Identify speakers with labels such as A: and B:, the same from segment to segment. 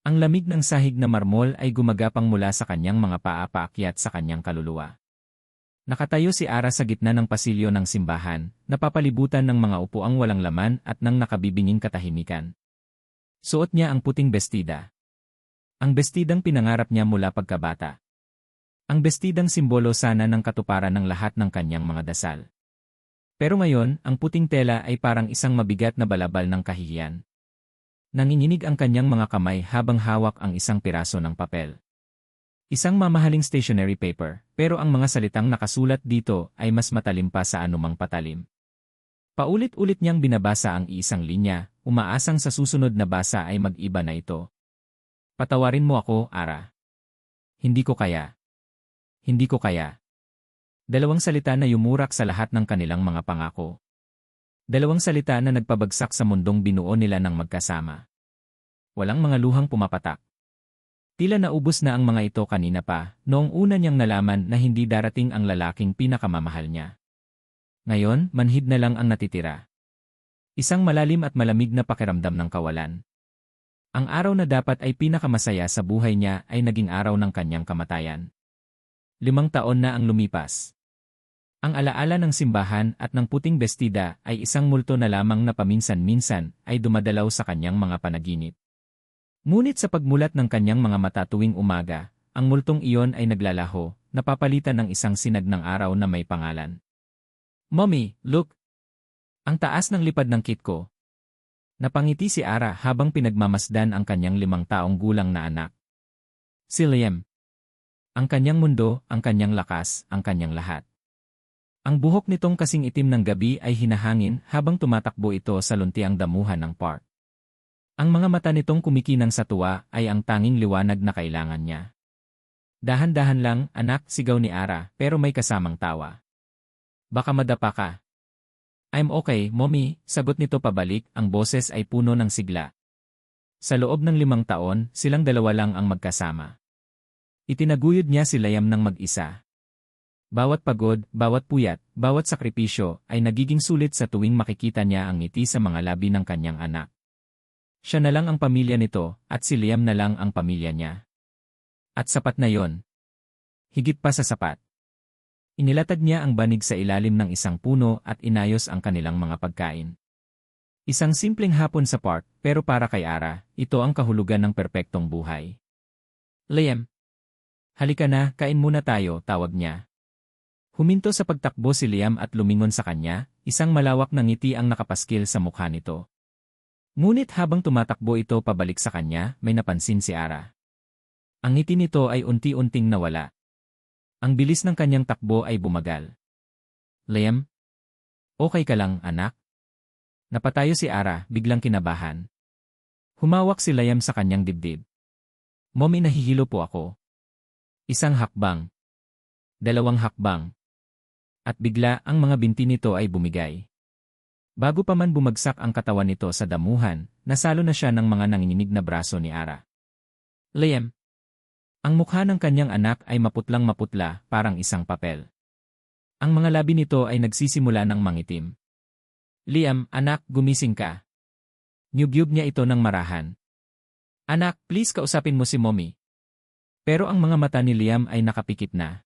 A: Ang lamig ng sahig na marmol ay gumagapang mula sa kanyang mga paa paakyat sa kanyang kaluluwa. Nakatayo si Ara sa gitna ng pasilyo ng simbahan, napapalibutan ng mga upuang walang laman at ng nakabibinging katahimikan. Suot niya ang puting bestida. Ang bestidang pinangarap niya mula pagkabata. Ang bestidang simbolo sana ng katuparan ng lahat ng kanyang mga dasal. Pero ngayon, ang puting tela ay parang isang mabigat na balabal ng kahihiyan. Nanginginig ang kanyang mga kamay habang hawak ang isang piraso ng papel. Isang mamahaling stationery paper, pero ang mga salitang nakasulat dito ay mas matalim pa sa anumang patalim. Paulit-ulit niyang binabasa ang iisang linya, umaasang sa susunod na basa ay mag-iba na ito. Patawarin mo ako, Ara. Hindi ko kaya. Hindi ko kaya. Dalawang salita na yumurak sa lahat ng kanilang mga pangako. Dalawang salita na nagpabagsak sa mundong binuo nila ng magkasama. Walang mga luhang pumapatak. Tila naubos na ang mga ito kanina pa, noong una niyang nalaman na hindi darating ang lalaking pinakamamahal niya. Ngayon, manhid na lang ang natitira. Isang malalim at malamig na pakiramdam ng kawalan. Ang araw na dapat ay pinakamasaya sa buhay niya ay naging araw ng kanyang kamatayan. 5 taon na ang lumipas. Ang alaala ng simbahan at ng puting bestida ay isang multo na lamang na paminsan-minsan ay dumadalaw sa kanyang mga panaginip. Ngunit sa pagmulat ng kanyang mga mata tuwing umaga, ang multong iyon ay naglalaho, napapalitan ng isang sinag ng araw na may pangalan. Mommy, look! Ang taas ng lipad ng kit ko. Napangiti si Ara habang pinagmamasdan ang kanyang 5 taong gulang na anak. Si Liam. Ang kanyang mundo, ang kanyang lakas, ang kanyang lahat. Ang buhok nitong kasing itim ng gabi ay hinahangin habang tumatakbo ito sa luntiang damuhan ng park. Ang mga mata nitong kumikinang sa tuwa ay ang tanging liwanag na kailangan niya. Dahan-dahan lang, anak, sigaw ni Ara, pero may kasamang tawa. Baka madapa ka. I'm okay, mommy, sagot nito pabalik, ang boses ay puno ng sigla. Sa loob ng 5 taon, silang dalawa lang ang magkasama. Itinaguyod niya si Liam ng mag-isa. Bawat pagod, bawat puyat, bawat sakripisyo ay nagiging sulit sa tuwing makikita niya ang ngiti sa mga labi ng kanyang anak. Siya na lang ang pamilya nito, at si Liam na lang ang pamilya niya. At sapat na yon. Higit pa sa sapat. Inilatag niya ang banig sa ilalim ng isang puno at inayos ang kanilang mga pagkain. Isang simpleng hapon sa park, pero para kay Ara, ito ang kahulugan ng perpektong buhay. Liam. Halika na, kain muna tayo, tawag niya. Huminto sa pagtakbo si Liam at lumingon sa kanya, isang malawak na ngiti ang nakapaskil sa mukha nito. Ngunit habang tumatakbo ito pabalik sa kanya, may napansin si Ara. Ang ngiti nito ay unti-unting nawala. Ang bilis ng kanyang takbo ay bumagal. Liam? Okay ka lang, anak? Napatayo si Ara, biglang kinabahan. Humawak si Liam sa kanyang dibdib. Mommy, nahihilo po ako. Isang hakbang. 2 hakbang. At bigla ang mga binti nito ay bumigay. Bago pa man bumagsak ang katawan nito sa damuhan, nasalo na siya ng mga nanginginig na braso ni Ara. Liam. Ang mukha ng kanyang anak ay maputlang maputla, parang isang papel. Ang mga labi nito ay nagsisimula ng mangitim. Liam, anak, gumising ka. Niyugyug niya ito ng marahan. Anak, please kausapin mo si mommy. Pero ang mga mata ni Liam ay nakapikit na.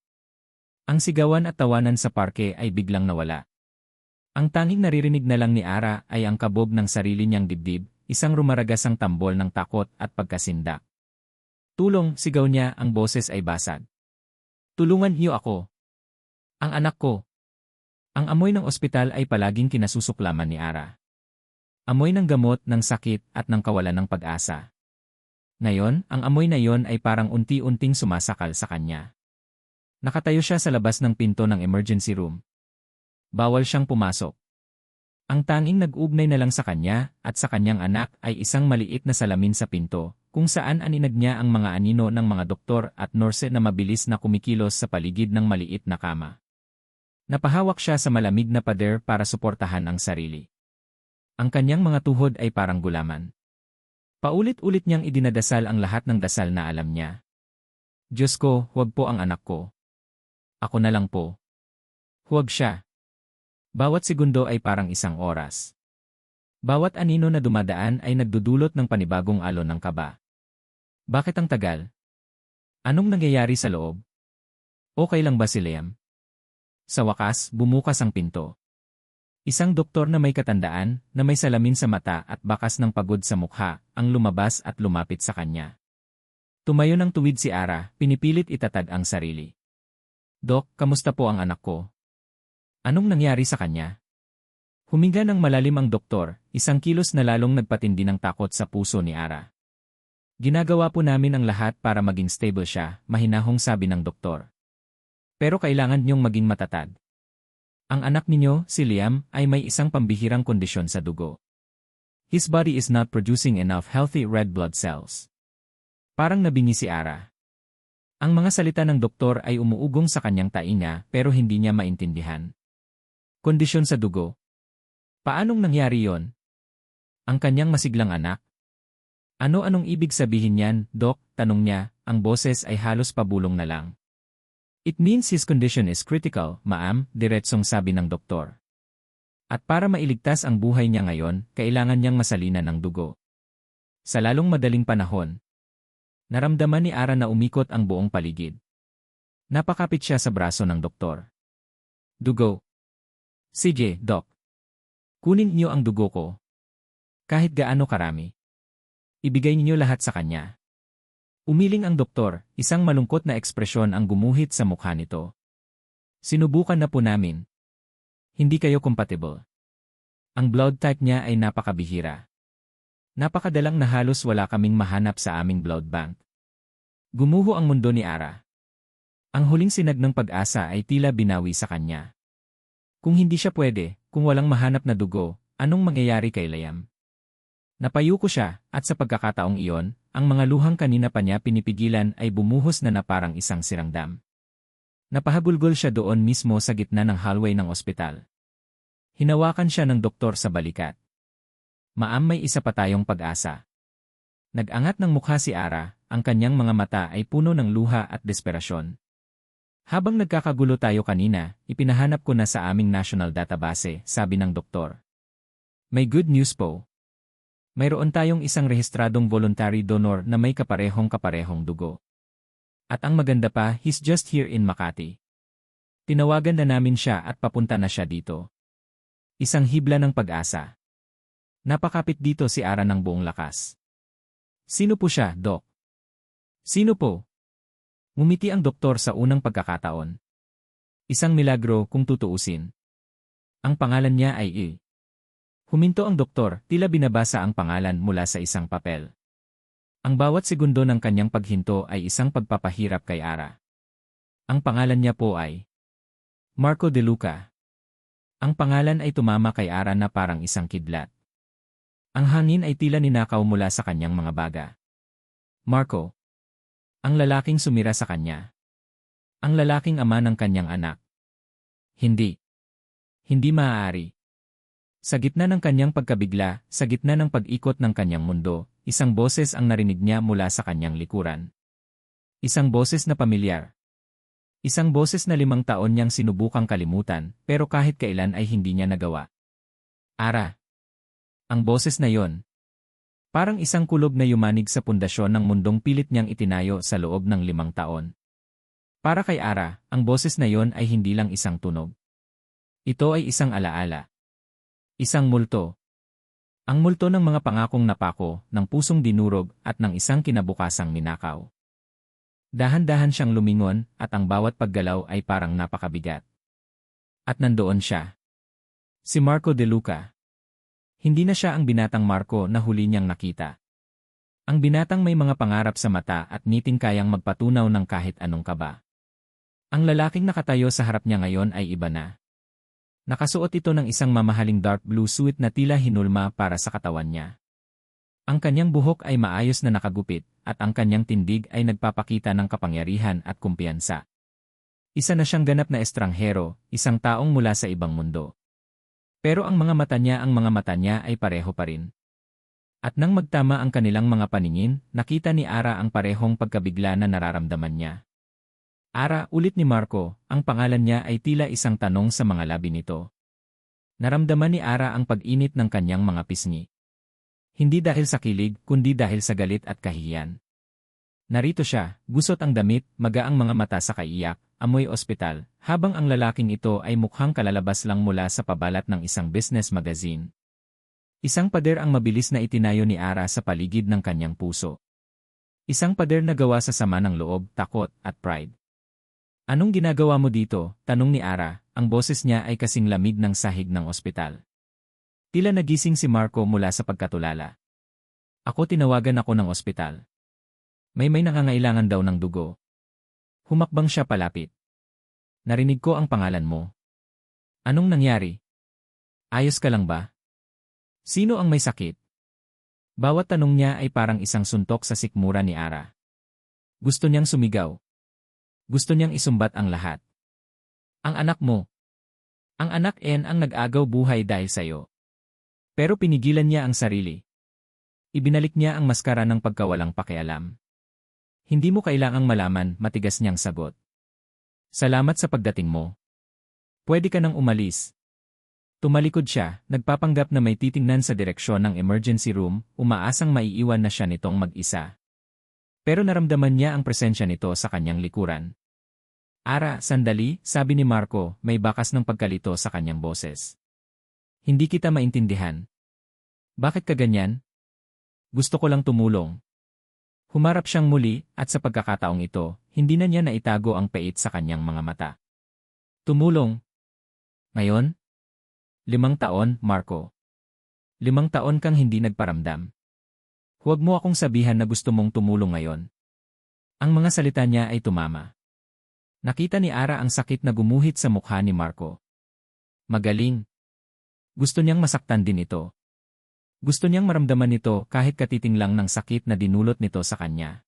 A: Ang sigawan at tawanan sa parke ay biglang nawala. Ang tanging naririnig na lang ni Ara ay ang kabog ng sarili niyang dibdib, isang rumaragasang tambol ng takot at pagkasindak. Tulong, sigaw niya, ang boses ay basag. Tulungan niyo ako. Ang anak ko. Ang amoy ng ospital ay palaging kinasusuklaman ni Ara. Amoy ng gamot, ng sakit, at ng kawalan ng pag-asa. Ngayon, ang amoy na iyon ay parang unti-unting sumasakal sa kanya. Nakatayo siya sa labas ng pinto ng emergency room. Bawal siyang pumasok. Ang tanging nag-ugnay na lang sa kanya at sa kanyang anak ay isang maliit na salamin sa pinto, kung saan aninag niya ang mga anino ng mga doktor at nurse na mabilis na kumikilos sa paligid ng maliit na kama. Napahawak siya sa malamig na pader para suportahan ang sarili. Ang kanyang mga tuhod ay parang gulaman. Paulit-ulit niyang idinadasal ang lahat ng dasal na alam niya. Diyos ko, huwag po ang anak ko. Ako na lang po. Huwag siya. Bawat segundo ay parang isang oras. Bawat anino na dumadaan ay nagdudulot ng panibagong alon ng kaba. Bakit ang tagal? Anong nangyayari sa loob? Okay lang ba si Liam? Sa wakas, bumukas ang pinto. Isang doktor na may katandaan, na may salamin sa mata at bakas ng pagod sa mukha, ang lumabas at lumapit sa kanya. Tumayo ng tuwid si Ara, pinipilit itatag ang sarili. Dok, kamusta po ang anak ko? Anong nangyari sa kanya? Huminga ng malalim ang doktor, isang kilos na lalong nagpatindi ng takot sa puso ni Ara. Ginagawa po namin ang lahat para maging stable siya, mahinahong sabi ng doktor. Pero kailangan niyong maging matatag. Ang anak ninyo, si Liam, ay may isang pambihirang kondisyon sa dugo. His body is not producing enough healthy red blood cells. Parang nabingi si Ara. Ang mga salita ng doktor ay umuugong sa kanyang tainga pero hindi niya maintindihan. Kondisyon sa dugo. Paanong nangyari yon? Ang kanyang masiglang anak? Ano-anong ibig sabihin niyan, Dok? Tanong niya, ang boses ay halos pabulong na lang. It means his condition is critical, ma'am, diretsong sabi ng doktor. At para mailigtas ang buhay niya ngayon, kailangan niyang masalinan ng dugo. Sa lalong madaling panahon, naramdaman ni Ara na umikot ang buong paligid. Napakapit siya sa braso ng doktor. Dugo. Sige, Doc. Kunin niyo ang dugo ko. Kahit gaano karami. Ibigay niyo lahat sa kanya. Umiling ang doktor, isang malungkot na ekspresyon ang gumuhit sa mukha nito. Sinubukan na po namin. Hindi kayo compatible. Ang blood type niya ay napakabihira. Napakadalang na halos wala kaming mahanap sa aming blood bank. Gumuho ang mundo ni Ara. Ang huling sinag ng pag-asa ay tila binawi sa kanya. Kung hindi siya pwede, kung walang mahanap na dugo, anong mangyayari kay Liam? Napayuko siya, at sa pagkakataong iyon, ang mga luhang kanina pa niya pinipigilan ay bumuhos na parang isang sirang dam. Napahagulgol siya doon mismo sa gitna ng hallway ng ospital. Hinawakan siya ng doktor sa balikat. Ma'am, may isa pa tayong pag-asa. Nag-angat ng mukha si Ara, ang kanyang mga mata ay puno ng luha at desperasyon. Habang nagkakagulo tayo kanina, ipinahanap ko na sa aming national database, sabi ng doktor. May good news po. Mayroon tayong isang rehistradong voluntary donor na may kaparehong dugo. At ang maganda pa, he's just here in Makati. Tinawagan na namin siya at papunta na siya dito. Isang hibla ng pag-asa. Napakapit dito si Ara ng buong lakas. Sino po siya, Doc? Sino po? Ngumiti ang doktor sa unang pagkakataon. Isang milagro kung tutuusin. Ang pangalan niya ay I. Huminto ang doktor, tila binabasa ang pangalan mula sa isang papel. Ang bawat segundo ng kanyang paghinto ay isang pagpapahirap kay Ara. Ang pangalan niya po ay Marco De Luca. Ang pangalan ay tumama kay Ara na parang isang kidlat. Ang hangin ay tila ninakaw mula sa kanyang mga baga. Marco. Ang lalaking sumira sa kanya. Ang lalaking ama ng kanyang anak. Hindi. Hindi maaari. Sa gitna ng kanyang pagkabigla, sa gitna ng pag-ikot ng kanyang mundo, isang boses ang narinig niya mula sa kanyang likuran. Isang boses na pamilyar. Isang boses na 5 taon niyang sinubukang kalimutan, pero kahit kailan ay hindi niya nagawa. Ara. Ang boses na yon. Parang isang kulob na yumanig sa pundasyon ng mundong pilit niyang itinayo sa loob ng 5 taon. Para kay Ara, ang boses na yon ay hindi lang isang tunog. Ito ay isang alaala. Isang multo. Ang multo ng mga pangakong napako, ng pusong dinurog, at ng isang kinabukasang ninakaw. Dahan-dahan siyang lumingon, at ang bawat paggalaw ay parang napakabigat. At nandoon siya. Si Marco De Luca. Hindi na siya ang binatang Marco na huli niyang nakita. Ang binatang may mga pangarap sa mata at ngiting kayang magpatunaw ng kahit anong kaba. Ang lalaking nakatayo sa harap niya ngayon ay iba na. Nakasuot ito ng isang mamahaling dark blue suit na tila hinulma para sa katawan niya. Ang kanyang buhok ay maayos na nakagupit, at ang kanyang tindig ay nagpapakita ng kapangyarihan at kumpiyansa. Isa na siyang ganap na estranghero, isang taong mula sa ibang mundo. Pero ang mga mata niya ay pareho pa rin. At nang magtama ang kanilang mga paningin, nakita ni Ara ang parehong pagkabigla na nararamdaman niya. Ara, ulit ni Marco, ang pangalan niya ay tila isang tanong sa mga labi nito. Naramdaman ni Ara ang pag-init ng kanyang mga pisngi. Hindi dahil sa kilig, kundi dahil sa galit at kahihiyan. Narito siya, gusot ang damit, maga ang mga mata sa kaiyak, amoy ospital, habang ang lalaking ito ay mukhang kalalabas lang mula sa pabalat ng isang business magazine. Isang pader ang mabilis na itinayo ni Ara sa paligid ng kanyang puso. Isang pader na gawa sa sama ng loob, takot, at pride. Anong ginagawa mo dito? Tanong ni Ara, ang boses niya ay kasing lamig ng sahig ng ospital. Tila nagising si Marco mula sa pagkatulala. Ako tinawagan ako ng ospital. May nangangailangan daw ng dugo. Humakbang siya palapit. Narinig ko ang pangalan mo. Anong nangyari? Ayos ka lang ba? Sino ang may sakit? Bawat tanong niya ay parang isang suntok sa sikmura ni Ara. Gusto niyang sumigaw. Gusto niyang isumbat ang lahat. Ang anak mo. Ang anak ang nag-agaw buhay dahil sa'yo. Pero pinigilan niya ang sarili. Ibinalik niya ang maskara ng pagkawalang pakialam. Hindi mo kailangang malaman, matigas niyang sagot. Salamat sa pagdating mo. Pwede ka nang umalis. Tumalikod siya, nagpapanggap na may titingnan sa direksyon ng emergency room, umaasang maiiwan na siya nitong mag-isa. Pero naramdaman niya ang presensya nito sa kanyang likuran. Ara, sandali, sabi ni Marco, may bakas ng pagkalito sa kanyang boses. Hindi kita maintindihan. Bakit ka ganyan? Gusto ko lang tumulong. Humarap siyang muli, at sa pagkakataong ito, hindi na niya naitago ang pait sa kanyang mga mata. Tumulong. Ngayon? 5 taon, Marco. 5 taon kang hindi nagparamdam. Huwag mo akong sabihan na gusto mong tumulong ngayon. Ang mga salita niya ay tumama. Nakita ni Ara ang sakit na gumuhit sa mukha ni Marco. Magaling. Gusto niyang masaktan din ito. Gusto niyang maramdaman nito kahit katiting lang ng sakit na dinulot nito sa kanya.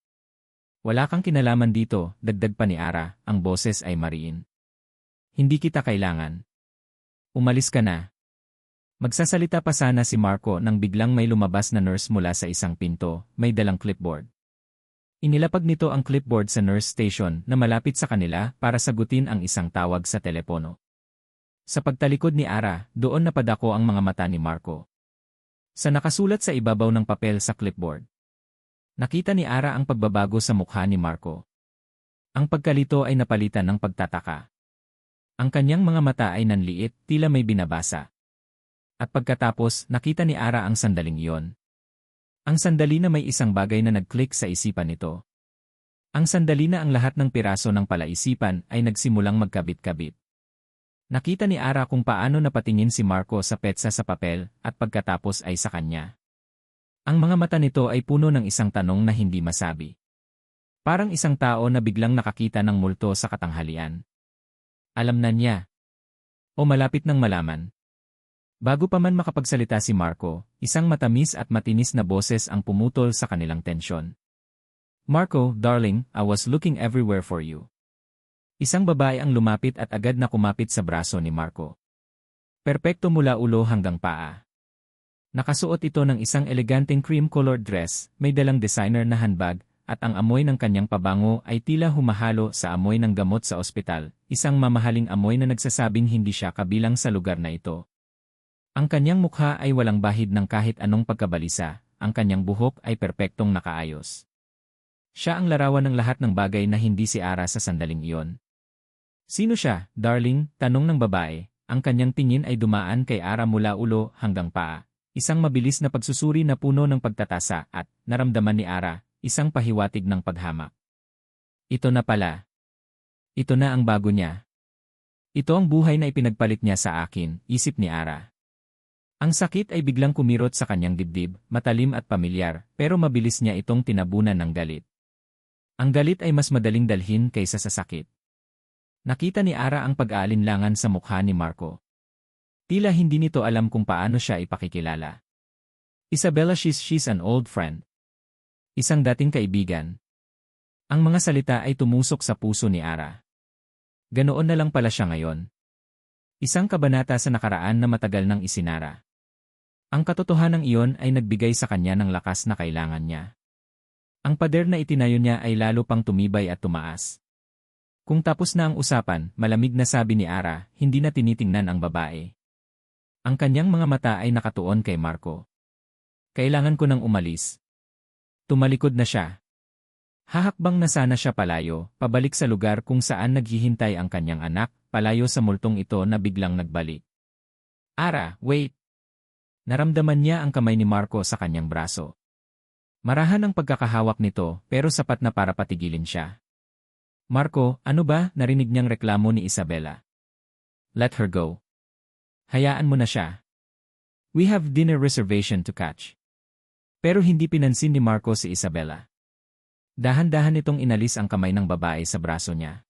A: Wala kang kinalaman dito, dagdag pa ni Ara, ang boses ay mariin. Hindi kita kailangan. Umalis ka na. Magsasalita pa sana si Marco nang biglang may lumabas na nurse mula sa isang pinto, may dalang clipboard. Inilapag nito ang clipboard sa nurse station na malapit sa kanila para sagutin ang isang tawag sa telepono. Sa pagtalikod ni Ara, doon napadako ang mga mata ni Marco. Sa nakasulat sa ibabaw ng papel sa clipboard. Nakita ni Ara ang pagbabago sa mukha ni Marco. Ang pagkalito ay napalitan ng pagtataka. Ang kanyang mga mata ay nanliit, tila may binabasa. At pagkatapos, nakita ni Ara ang sandaling iyon. Ang sandali na may isang bagay na nag-click sa isipan nito. Ang sandali na ang lahat ng piraso ng palaisipan ay nagsimulang magkabit-kabit. Nakita ni Ara kung paano napatingin si Marco sa petsa sa papel at pagkatapos ay sa kanya. Ang mga mata nito ay puno ng isang tanong na hindi masabi. Parang isang tao na biglang nakakita ng multo sa katanghalian. Alam na niya. O malapit ng malaman. Bago pa man makapagsalita si Marco, isang matamis at matinis na boses ang pumutol sa kanilang tensyon. Marco, darling, I was looking everywhere for you. Isang babae ang lumapit at agad na kumapit sa braso ni Marco. Perpekto mula ulo hanggang paa. Nakasuot ito ng isang eleganteng cream-colored dress, may dalang designer na handbag, at ang amoy ng kanyang pabango ay tila humahalo sa amoy ng gamot sa ospital, isang mamahaling amoy na nagsasabing hindi siya kabilang sa lugar na ito. Ang kanyang mukha ay walang bahid ng kahit anong pagkabalisa, ang kanyang buhok ay perpektong nakaayos. Siya ang larawan ng lahat ng bagay na hindi si Ara sa sandaling iyon. Sino siya, darling? Tanong ng babae. Ang kanyang tingin ay dumaan kay Ara mula ulo hanggang paa. Isang mabilis na pagsusuri na puno ng pagtatasa at, naramdaman ni Ara, isang pahiwatig ng paghamak. Ito na pala. Ito na ang bago niya. Ito ang buhay na ipinagpalit niya sa akin, isip ni Ara. Ang sakit ay biglang kumirot sa kanyang dibdib, matalim at pamilyar, pero mabilis niya itong tinabunan ng galit. Ang galit ay mas madaling dalhin kaysa sa sakit. Nakita ni Ara ang pag-aalinlangan sa mukha ni Marco. Tila hindi nito alam kung paano siya ipakikilala. Isabella, she's an old friend. Isang dating kaibigan. Ang mga salita ay tumusok sa puso ni Ara. Ganoon na lang pala siya ngayon. Isang kabanata sa nakaraan na matagal nang isinara. Ang katotohanan iyon ay nagbigay sa kanya ng lakas na kailangan niya. Ang pader na itinayo niya ay lalo pang tumibay at tumaas. Kung tapos na ang usapan, malamig na sabi ni Ara, hindi na tinitingnan ang babae. Ang kanyang mga mata ay nakatuon kay Marco. Kailangan ko nang umalis. Tumalikod na siya. Hahakbang na sana siya palayo, pabalik sa lugar kung saan naghihintay ang kanyang anak, palayo sa multong ito na biglang nagbalik. Ara, wait! Naramdaman niya ang kamay ni Marco sa kanyang braso. Marahan ang pagkakahawak nito pero sapat na para patigilin siya. Marco, ano ba? Narinig niyang reklamo ni Isabela. Let her go. Hayaan mo na siya. We have dinner reservation to catch. Pero hindi pinansin ni Marco si Isabela. Dahan-dahan itong inalis ang kamay ng babae sa braso niya.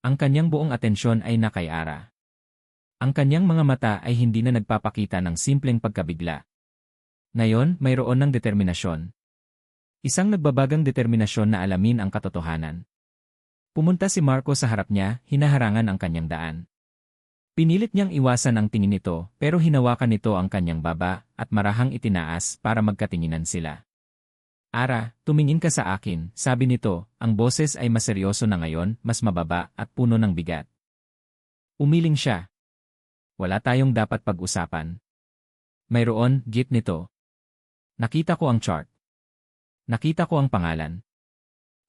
A: Ang kanyang buong atensyon ay nakay Ara. Ang kanyang mga mata ay hindi na nagpapakita ng simpleng pagkabigla. Ngayon, mayroon ng determinasyon. Isang nagbabagang determinasyon na alamin ang katotohanan. Pumunta si Marco sa harap niya, hinaharangan ang kanyang daan. Pinilit niyang iwasan ang tingin nito pero hinawakan nito ang kanyang baba at marahang itinaas para magkatinginan sila. Ara, tumingin ka sa akin, sabi nito, ang boses ay mas seryoso na ngayon, mas mababa at puno ng bigat. Umiling siya. Wala tayong dapat pag-usapan. Mayroon, git nito. Nakita ko ang chart. Nakita ko ang pangalan.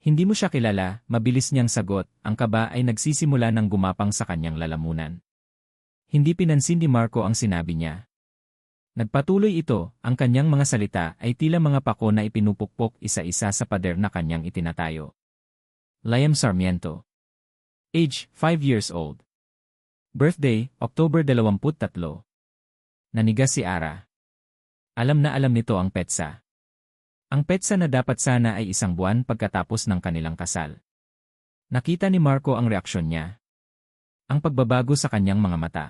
A: Hindi mo siya kilala, mabilis niyang sagot, ang kaba ay nagsisimula ng gumapang sa kanyang lalamunan. Hindi pinansin ni Marco ang sinabi niya. Nagpatuloy ito, ang kanyang mga salita ay tila mga pako na ipinupukpok isa-isa sa pader na kanyang itinatayo. Liam Sarmiento. Age, 5 years old. Birthday, October 23. Nanigas si Ara. Alam na alam nito ang petsa. Ang petsa na dapat sana ay 1 buwan pagkatapos ng kanilang kasal. Nakita ni Marco ang reaksyon niya. Ang pagbabago sa kanyang mga mata.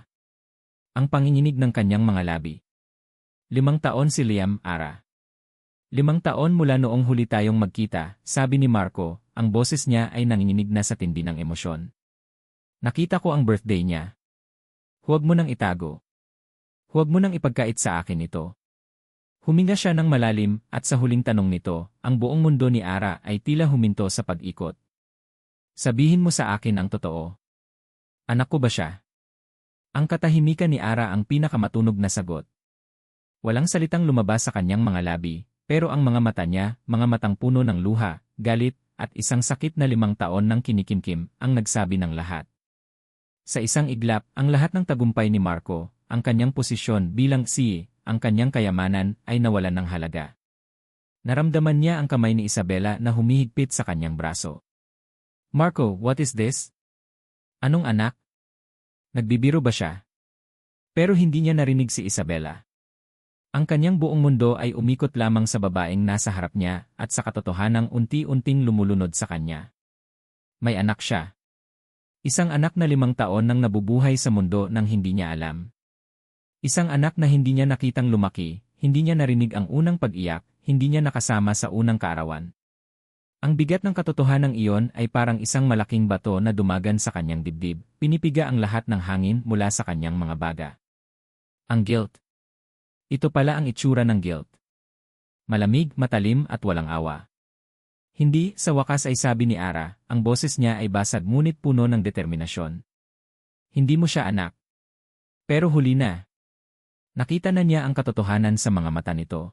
A: Ang panginginig ng kanyang mga labi. 5 taon si Liam, Ara. 5 taon mula noong huli tayong magkita, sabi ni Marco, ang boses niya ay nanginginig na sa tindi ng emosyon. Nakita ko ang birthday niya. Huwag mo nang itago. Huwag mo nang ipagkait sa akin ito. Huminga siya ng malalim at sa huling tanong nito, ang buong mundo ni Ara ay tila huminto sa pag-ikot. Sabihin mo sa akin ang totoo. Anak ko ba siya? Ang katahimikan ni Ara ang pinakamatunog na sagot. Walang salitang lumabas sa kanyang mga labi, pero ang mga mata niya, mga matang puno ng luha, galit, at isang sakit na 5 taon ng kinikimkim ang nagsabi ng lahat. Sa isang iglap, ang lahat ng tagumpay ni Marco, ang kanyang posisyon bilang CEO, ang kanyang kayamanan ay nawalan ng halaga. Naramdaman niya ang kamay ni Isabela na humihigpit sa kanyang braso. Marco, what is this? Anong anak? Nagbibiro ba siya? Pero hindi niya narinig si Isabela. Ang kanyang buong mundo ay umikot lamang sa babaeng nasa harap niya at sa katotohanang unti-unting lumulunod sa kanya. May anak siya. Isang anak na 5 taon nang nabubuhay sa mundo nang hindi niya alam. Isang anak na hindi niya nakitang lumaki, hindi niya narinig ang unang pag-iyak, hindi niya nakasama sa unang kaarawan. Ang bigat ng katotohanang iyon ay parang isang malaking bato na dumagan sa kanyang dibdib, pinipiga ang lahat ng hangin mula sa kanyang mga baga. Ang guilt. Ito pala ang itsura ng guilt. Malamig, matalim at walang awa. Hindi, sa wakas ay sabi ni Ara, ang boses niya ay basag ngunit puno ng determinasyon. Hindi mo siya anak. Pero huli na. Nakita na niya ang katotohanan sa mga mata nito.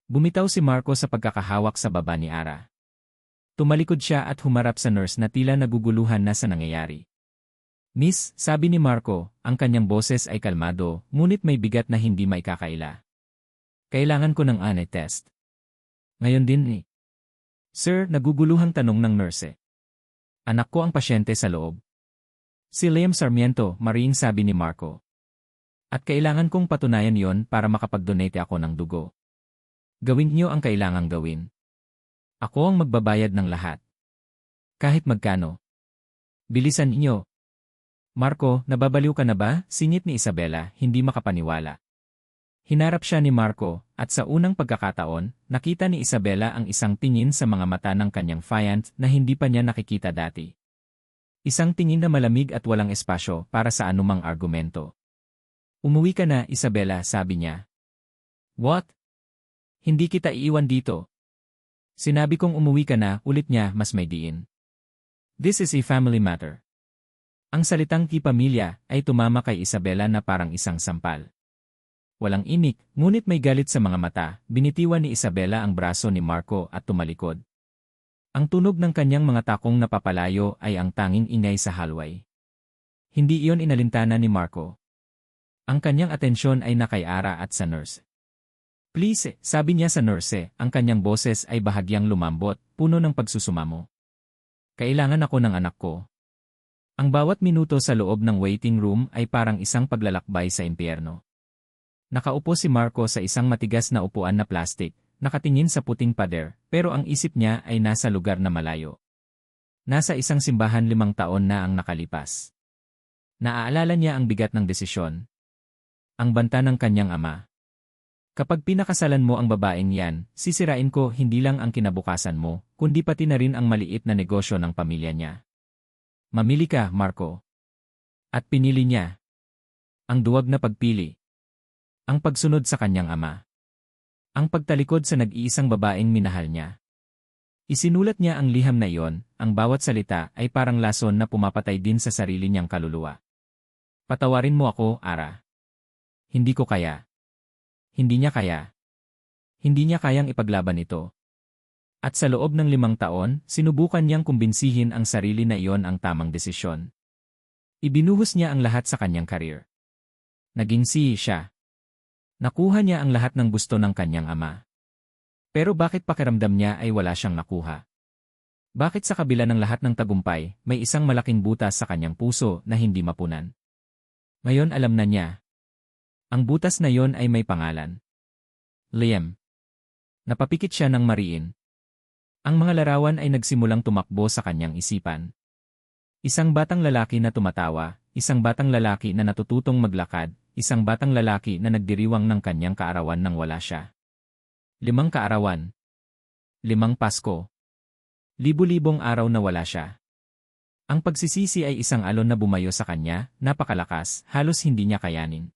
A: Bumitaw si Marco sa pagkakahawak sa baba ni Ara. Tumalikod siya at humarap sa nurse na tila naguguluhan na sa nangyayari. Miss, sabi ni Marco, ang kanyang boses ay kalmado, ngunit may bigat na hindi maikakaila. Kailangan ko ng DNA test. Ngayon din ni. Sir, naguguluhang tanong ng nurse. Anak ko ang pasyente sa loob. Si Liam Sarmiento, mariing sabi ni Marco. At kailangan kong patunayan yon para makapag-donate ako ng dugo. Gawin niyo ang kailangang gawin. Ako ang magbabayad ng lahat. Kahit magkano. Bilisan niyo. Marco, nababaliw ka na ba? Singit ni Isabela, hindi makapaniwala. Hinarap siya ni Marco, at sa unang pagkakataon, nakita ni Isabela ang isang tingin sa mga mata ng kanyang fiancé na hindi pa niya nakikita dati. Isang tingin na malamig at walang espasyo para sa anumang argumento. Umuwi ka na, Isabela, sabi niya. What? Hindi kita iiwan dito. Sinabi kong umuwi ka na, ulit niya, mas may diin. This is a family matter. Ang salitang kipamilya ay tumama kay Isabela na parang isang sampal. Walang imik, ngunit may galit sa mga mata, binitiwan ni Isabela ang braso ni Marco at tumalikod. Ang tunog ng kanyang mga takong napapalayo ay ang tanging ingay sa hallway. Hindi iyon inalintana ni Marco. Ang kanyang atensyon ay nakay Ara at sa nurse. "Please," sabi niya sa nurse, ang kanyang boses ay bahagyang lumambot, puno ng pagsusumamo. "Kailangan ako ng anak ko." Ang bawat minuto sa loob ng waiting room ay parang isang paglalakbay sa impyerno. Nakaupo si Marco sa isang matigas na upuan na plastik, nakatingin sa puting pader, pero ang isip niya ay nasa lugar na malayo. Nasa isang simbahan 5 taon na ang nakalipas. Naaalala niya ang bigat ng desisyon. Ang banta ng kanyang ama. "Kapag pinakasalan mo ang babaeng yan, sisirain ko hindi lang ang kinabukasan mo, kundi pati na rin ang maliit na negosyo ng pamilya niya. Mamili ka, Marco." At pinili niya. Ang duwag na pagpili. Ang pagsunod sa kanyang ama. Ang pagtalikod sa nag-iisang babaeng minahal niya. Isinulat niya ang liham na iyon, ang bawat salita ay parang lason na pumapatay din sa sarili niyang kaluluwa. "Patawarin mo ako, Ara. Hindi ko kaya." Hindi niya kaya. Hindi niya kayang ipaglaban ito. At sa loob ng 5 taon, sinubukan niyang kumbinsihin ang sarili na iyon ang tamang desisyon. Ibinuhos niya ang lahat sa kanyang career. Naging CEO siya. Nakuha niya ang lahat ng gusto ng kanyang ama. Pero bakit pakiramdam niya ay wala siyang nakuha? Bakit sa kabila ng lahat ng tagumpay, may isang malaking butas sa kanyang puso na hindi mapunan? Ngayon alam na niya. Ang butas na iyon ay may pangalan. Liam. Napapikit siya ng mariin. Ang mga larawan ay nagsimulang tumakbo sa kanyang isipan. Isang batang lalaki na tumatawa, isang batang lalaki na natututong maglakad, isang batang lalaki na nagdiriwang ng kanyang kaarawan nang wala siya. 5 kaarawan. 5 Pasko. Libu-libong araw na wala siya. Ang pagsisisi ay isang alon na bumayo sa kanya, napakalakas, halos hindi niya kayanin.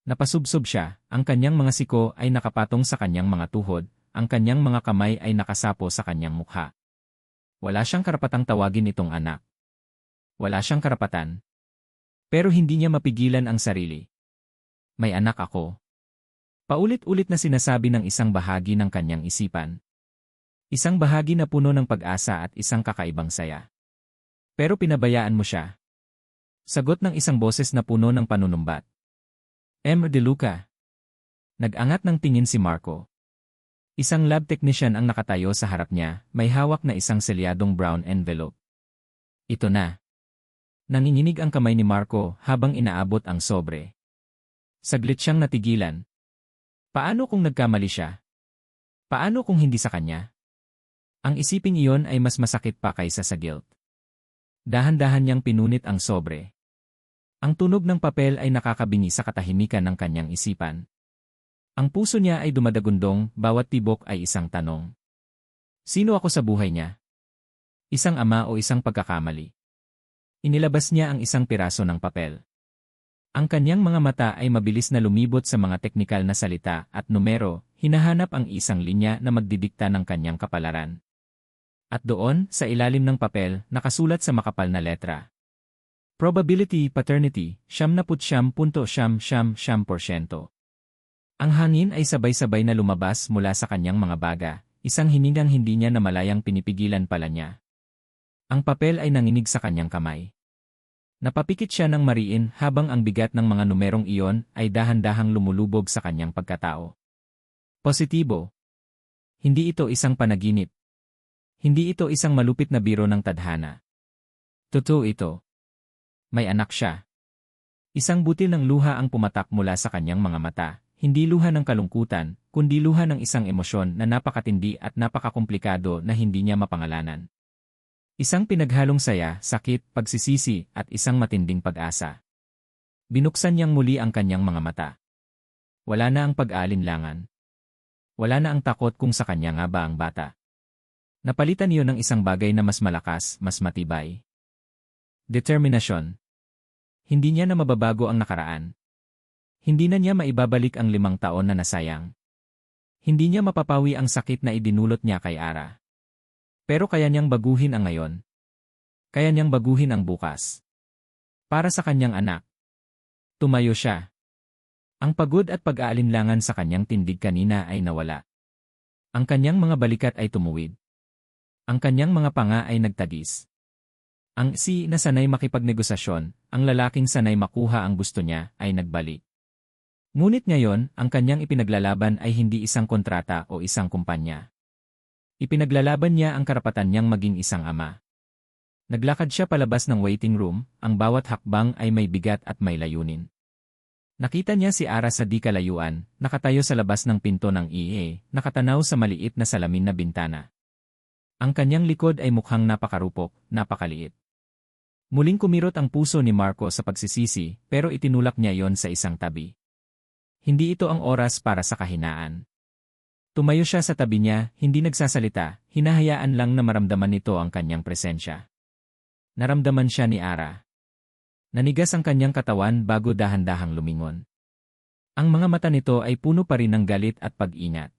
A: Napasubsob siya, ang kanyang mga siko ay nakapatong sa kanyang mga tuhod, ang kanyang mga kamay ay nakasapo sa kanyang mukha. Wala siyang karapatang tawagin itong anak. Wala siyang karapatan. Pero hindi niya mapigilan ang sarili. May anak ako. Paulit-ulit na sinasabi ng isang bahagi ng kanyang isipan. Isang bahagi na puno ng pag-asa at isang kakaibang saya. Pero pinabayaan mo siya. Sagot ng isang boses na puno ng panunumbat. M. De Luca. Nag-angat ng tingin si Marco. Isang lab technician ang nakatayo sa harap niya, may hawak na isang selyadong brown envelope. Ito na. Nanginginig ang kamay ni Marco habang inaabot ang sobre. Saglit siyang natigilan. Paano kung nagkamali siya? Paano kung hindi sa kanya? Ang isiping iyon ay mas masakit pa kaysa sa guilt. Dahan-dahan niyang pinunit ang sobre. Ang tunog ng papel ay nakakabingi sa katahimikan ng kanyang isipan. Ang puso niya ay dumadagundong, bawat tibok ay isang tanong. Sino ako sa buhay niya? Isang ama o isang pagkakamali? Inilabas niya ang isang piraso ng papel. Ang kanyang mga mata ay mabilis na lumibot sa mga teknikal na salita at numero, hinahanap ang isang linya na magdidikta ng kanyang kapalaran. At doon, sa ilalim ng papel, nakasulat sa makapal na letra. Probability paternity, 99.999%. Ang hangin ay sabay-sabay na lumabas mula sa kanyang mga baga, isang hiningang hindi niya namalayang pinipigilan pala niya. Ang papel ay nanginig sa kanyang kamay. Napapikit siya ng mariin habang ang bigat ng mga numerong iyon ay dahan-dahang lumulubog sa kanyang pagkatao. Positibo. Hindi ito isang panaginip. Hindi ito isang malupit na biro ng tadhana. Totoo ito. May anak siya. Isang butil ng luha ang pumatak mula sa kanyang mga mata, hindi luha ng kalungkutan, kundi luha ng isang emosyon na napakatindi at napakakomplikado na hindi niya mapangalanan. Isang pinaghalong saya, sakit, pagsisisi, at isang matinding pag-asa. Binuksan niyang muli ang kanyang mga mata. Wala na ang pag-aalinlangan. Wala na ang takot kung sa kanya nga ba ang bata. Napalitan niyo ng isang bagay na mas malakas, mas matibay. Determinasyon. Hindi niya na mababago ang nakaraan. Hindi na niya maibabalik ang 5 taon na nasayang. Hindi niya mapapawi ang sakit na idinulot niya kay Ara. Pero kaya niyang baguhin ang ngayon. Kaya niyang baguhin ang bukas. Para sa kanyang anak. Tumayo siya. Ang pagod at pag-aalinlangan sa kanyang tindig kanina ay nawala. Ang kanyang mga balikat ay tumuwid. Ang kanyang mga panga ay nagtagis. Ang si na sanay makipagnegosasyon, ang lalaking sanay makuha ang gusto niya, ay nagbalik. Ngunit ngayon, ang kanyang ipinaglalaban ay hindi isang kontrata o isang kumpanya. Ipinaglalaban niya ang karapatan niyang maging isang ama. Naglakad siya palabas ng waiting room, ang bawat hakbang ay may bigat at may layunin. Nakita niya si Ara sa di kalayuan, nakatayo sa labas ng pinto ng EA, nakatanaw sa maliit na salamin na bintana. Ang kanyang likod ay mukhang napakarupok, napakaliit. Muling kumirot ang puso ni Marco sa pagsisisi, pero itinulak niya yon sa isang tabi. Hindi ito ang oras para sa kahinaan. Tumayo siya sa tabi niya, hindi nagsasalita, hinahayaan lang na maramdaman nito ang kanyang presensya. Naramdaman siya ni Ara. Nanigas ang kanyang katawan bago dahan-dahang lumingon. Ang mga mata nito ay puno pa rin ng galit at pag-ingat.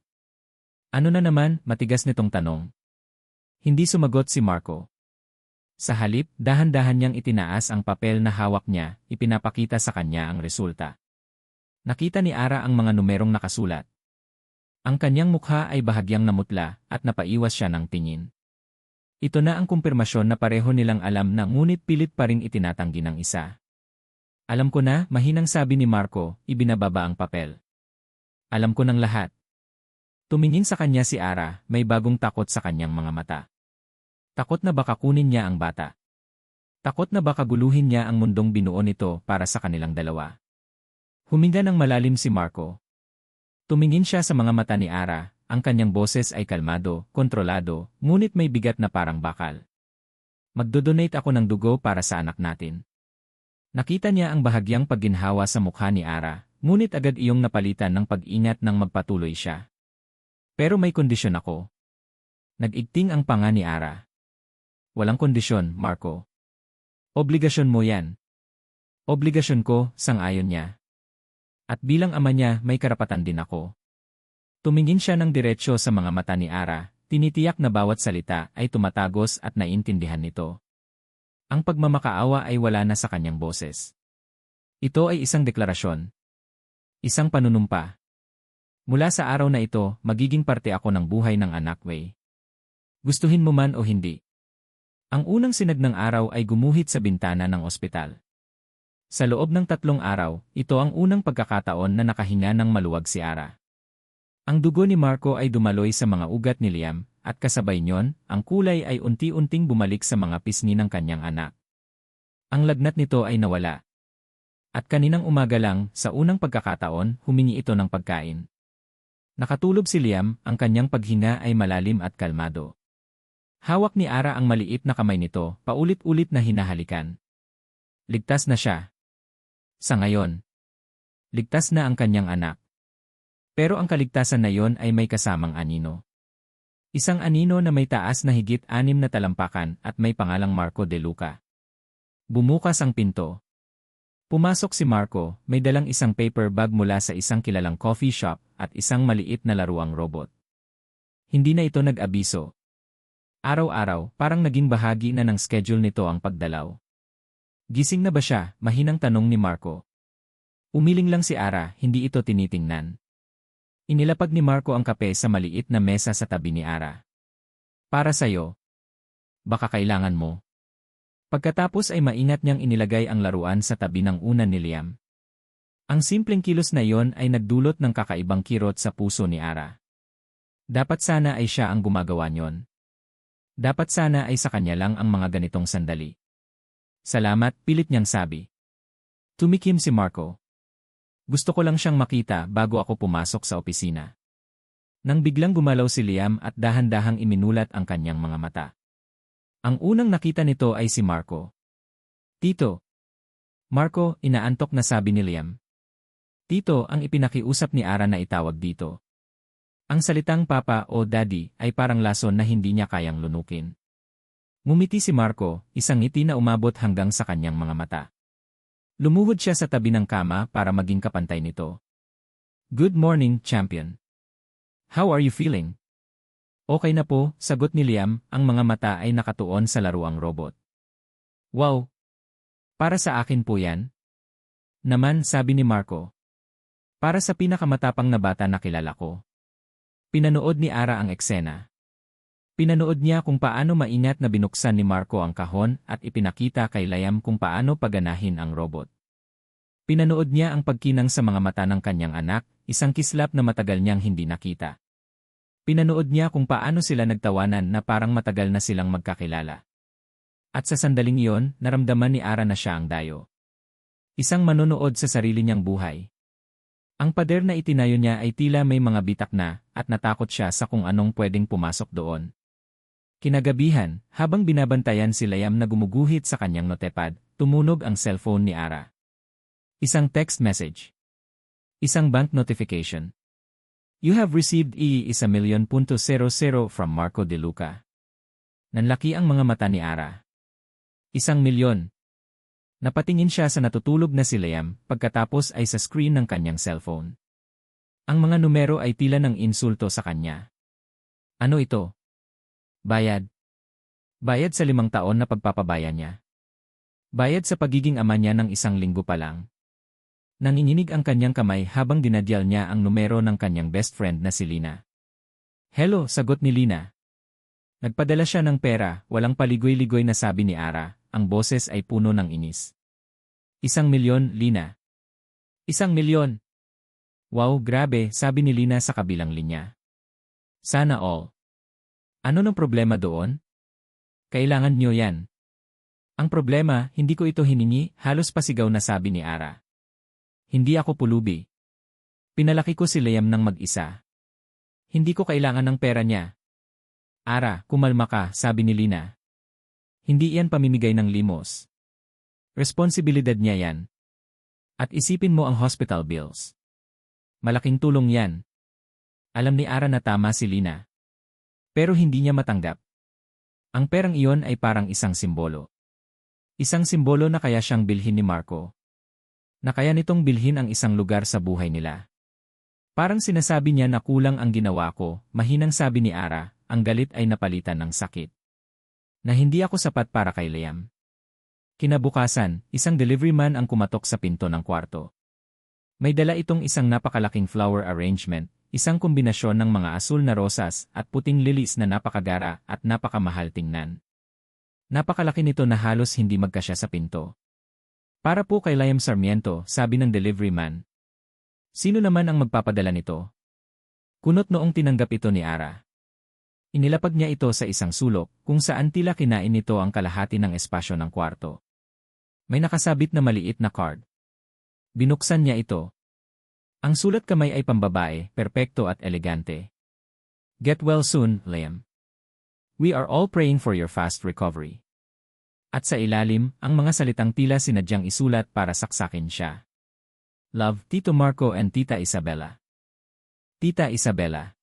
A: Ano na naman, matigas nitong tanong. Hindi sumagot si Marco. Sa halip, dahan-dahan niyang itinaas ang papel na hawak niya, ipinapakita sa kanya ang resulta. Nakita ni Ara ang mga numerong nakasulat. Ang kanyang mukha ay bahagyang namutla at napaiwas siya ng tingin. Ito na ang kumpirmasyon na pareho nilang alam na ngunit pilit pa rin itinatanggi ng isa. Alam ko na, mahinang sabi ni Marco, ibinababa ang papel. Alam ko ng lahat. Tumingin sa kanya si Ara, may bagong takot sa kanyang mga mata. Takot na baka kunin niya ang bata. Takot na baka guluhin niya ang mundong binuo nito para sa kanilang dalawa. Huminga ng malalim si Marco. Tumingin siya sa mga mata ni Ara, ang kanyang boses ay kalmado, kontrolado, ngunit may bigat na parang bakal. Magdodonate ako ng dugo para sa anak natin. Nakita niya ang bahagyang pagginhawa sa mukha ni Ara, ngunit agad iyong napalitan ng pag-ingat nang magpatuloy siya. Pero may kondisyon ako. Nag-igting ang panga ni Ara. Walang kondisyon, Marco. Obligasyon mo yan. Obligasyon ko, sang-ayon niya. At bilang ama niya, may karapatan din ako. Tumingin siya ng diretsyo sa mga mata ni Ara, tinitiyak na bawat salita ay tumatagos at naiintindihan nito. Ang pagmamakaawa ay wala na sa kanyang boses. Ito ay isang deklarasyon. Isang panunumpa. Mula sa araw na ito, magiging parte ako ng buhay ng anak Wei. Gustuhin mo man o hindi. Ang unang sinag ng araw ay gumuhit sa bintana ng ospital. Sa loob ng 3 araw, ito ang unang pagkakataon na nakahinga ng maluwag si Ara. Ang dugo ni Marco ay dumaloy sa mga ugat ni Liam, at kasabay niyon, ang kulay ay unti-unting bumalik sa mga pisngi ng kanyang anak. Ang lagnat nito ay nawala. At kaninang umaga lang, sa unang pagkakataon, humingi ito ng pagkain. Nakatulog si Liam, ang kanyang paghinga ay malalim at kalmado. Hawak ni Ara ang maliit na kamay nito, paulit-ulit na hinahalikan. Ligtas na siya. Sa ngayon, ligtas na ang kanyang anak. Pero ang kaligtasan na yon ay may kasamang anino. Isang anino na may taas na higit 6 na talampakan at may pangalang Marco de Luca. Bumukas ang pinto. Pumasok si Marco, may dalang isang paper bag mula sa isang kilalang coffee shop at isang maliit na laruang robot. Hindi na ito nag-abiso. Araw-araw, parang naging bahagi na ng schedule nito ang pagdalaw. Gising na ba siya? Mahinang tanong ni Marco. Umiling lang si Ara, hindi ito tinitingnan. Inilapag ni Marco ang kape sa maliit na mesa sa tabi ni Ara. Para sa'yo. Baka kailangan mo. Pagkatapos ay maingat niyang inilagay ang laruan sa tabi ng unan ni Liam. Ang simpleng kilos na iyon ay nagdulot ng kakaibang kirot sa puso ni Ara. Dapat sana ay siya ang gumagawa niyon. Dapat sana ay sa kanya lang ang mga ganitong sandali. Salamat, pilit niyang sabi. Tumikim si Marco. Gusto ko lang siyang makita bago ako pumasok sa opisina. Nang biglang gumalaw si Liam at dahan-dahang iminulat ang kanyang mga mata. Ang unang nakita nito ay si Marco. Tito. Marco, inaantok na sabi ni Liam. Tito ang ipinakiusap ni Ara na itawag dito. Ang salitang papa o daddy ay parang lason na hindi niya kayang lunukin. Ngumiti si Marco, isang ngiti na umabot hanggang sa kanyang mga mata. Lumuhod siya sa tabi ng kama para maging kapantay nito. Good morning, champion. How are you feeling? Okay na po, sagot ni Liam, ang mga mata ay nakatuon sa laruang robot. Wow! Para sa akin po yan? Naman, sabi ni Marco. Para sa pinakamatapang na bata na kilala ko. Pinanood ni Ara ang eksena. Pinanood niya kung paano maingat na binuksan ni Marco ang kahon at ipinakita kay Liam kung paano paganahin ang robot. Pinanood niya ang pagkinang sa mga mata ng kanyang anak, isang kislap na matagal niyang hindi nakita. Pinanood niya kung paano sila nagtawanan na parang matagal na silang magkakilala. At sa sandaling iyon, naramdaman ni Ara na siya ang dayo. Isang manonood sa sarili niyang buhay. Ang pader na itinayo niya ay tila may mga bitak na, at natakot siya sa kung anong pwedeng pumasok doon. Kinagabihan, habang binabantayan si Liam na gumuguhit sa kanyang notepad, tumunog ang cellphone ni Ara. Isang text message. Isang bank notification. You have received $1,000,000 from Marco De Luca. Nanlaki ang mga mata ni Ara. 1,000,000. Napatingin siya sa natutulog na si Liam, pagkatapos ay sa screen ng kanyang cellphone. Ang mga numero ay tila ng insulto sa kanya. Ano ito? Bayad. Bayad sa 5 taon na pagpapabayan niya. Bayad sa pagiging ama niya ng 1 linggo pa lang. Nanginginig ang kanyang kamay habang dinadyal niya ang numero ng kanyang best friend na si Lina. Hello, sagot ni Lina. Nagpadala siya ng pera, walang paligoy-ligoy na sabi ni Ara, ang boses ay puno ng inis. 1,000,000, Lina. 1,000,000. Wow, grabe, sabi ni Lina sa kabilang linya. Sana all. Ano ng problema doon? Kailangan niyo yan. Ang problema, hindi ko ito hiningi, halos pasigaw na sabi ni Ara. Hindi ako pulubi. Pinalaki ko si Liam ng mag-isa. Hindi ko kailangan ng pera niya. Ara, kumalma ka, sabi ni Lina. Hindi yan pamimigay ng limos. Responsibilidad niya yan. At isipin mo ang hospital bills. Malaking tulong yan. Alam ni Ara na tama si Lina. Pero hindi niya matanggap. Ang perang iyon ay parang isang simbolo. Isang simbolo na kaya siyang bilhin ni Marco. Na kaya nitong bilhin ang isang lugar sa buhay nila. Parang sinasabi niya na kulang ang ginawa ko, mahinang sabi ni Ara, ang galit ay napalitan ng sakit. Na hindi ako sapat para kay Liam. Kinabukasan, isang delivery man ang kumatok sa pinto ng kwarto. May dala itong isang napakalaking flower arrangement, isang kombinasyon ng mga asul na rosas at puting lilies na napakagara at napakamahal tingnan. Napakalaki nito na halos hindi magkasya sa pinto. Para po kay Liam Sarmiento, sabi ng delivery man. Sino naman ang magpapadala nito? Kunot noong tinanggap ito ni Ara. Inilapag niya ito sa isang sulok, kung saan tila kinain nito ang kalahati ng espasyo ng kwarto. May nakasabit na maliit na card. Binuksan niya ito. Ang sulat kamay ay pambabae, perpekto at elegante. Get well soon, Liam. We are all praying for your fast recovery. At sa ilalim, ang mga salitang tila sinadyang isulat para saksakin siya. Love, Tito Marco and Tita Isabella. Tita Isabella.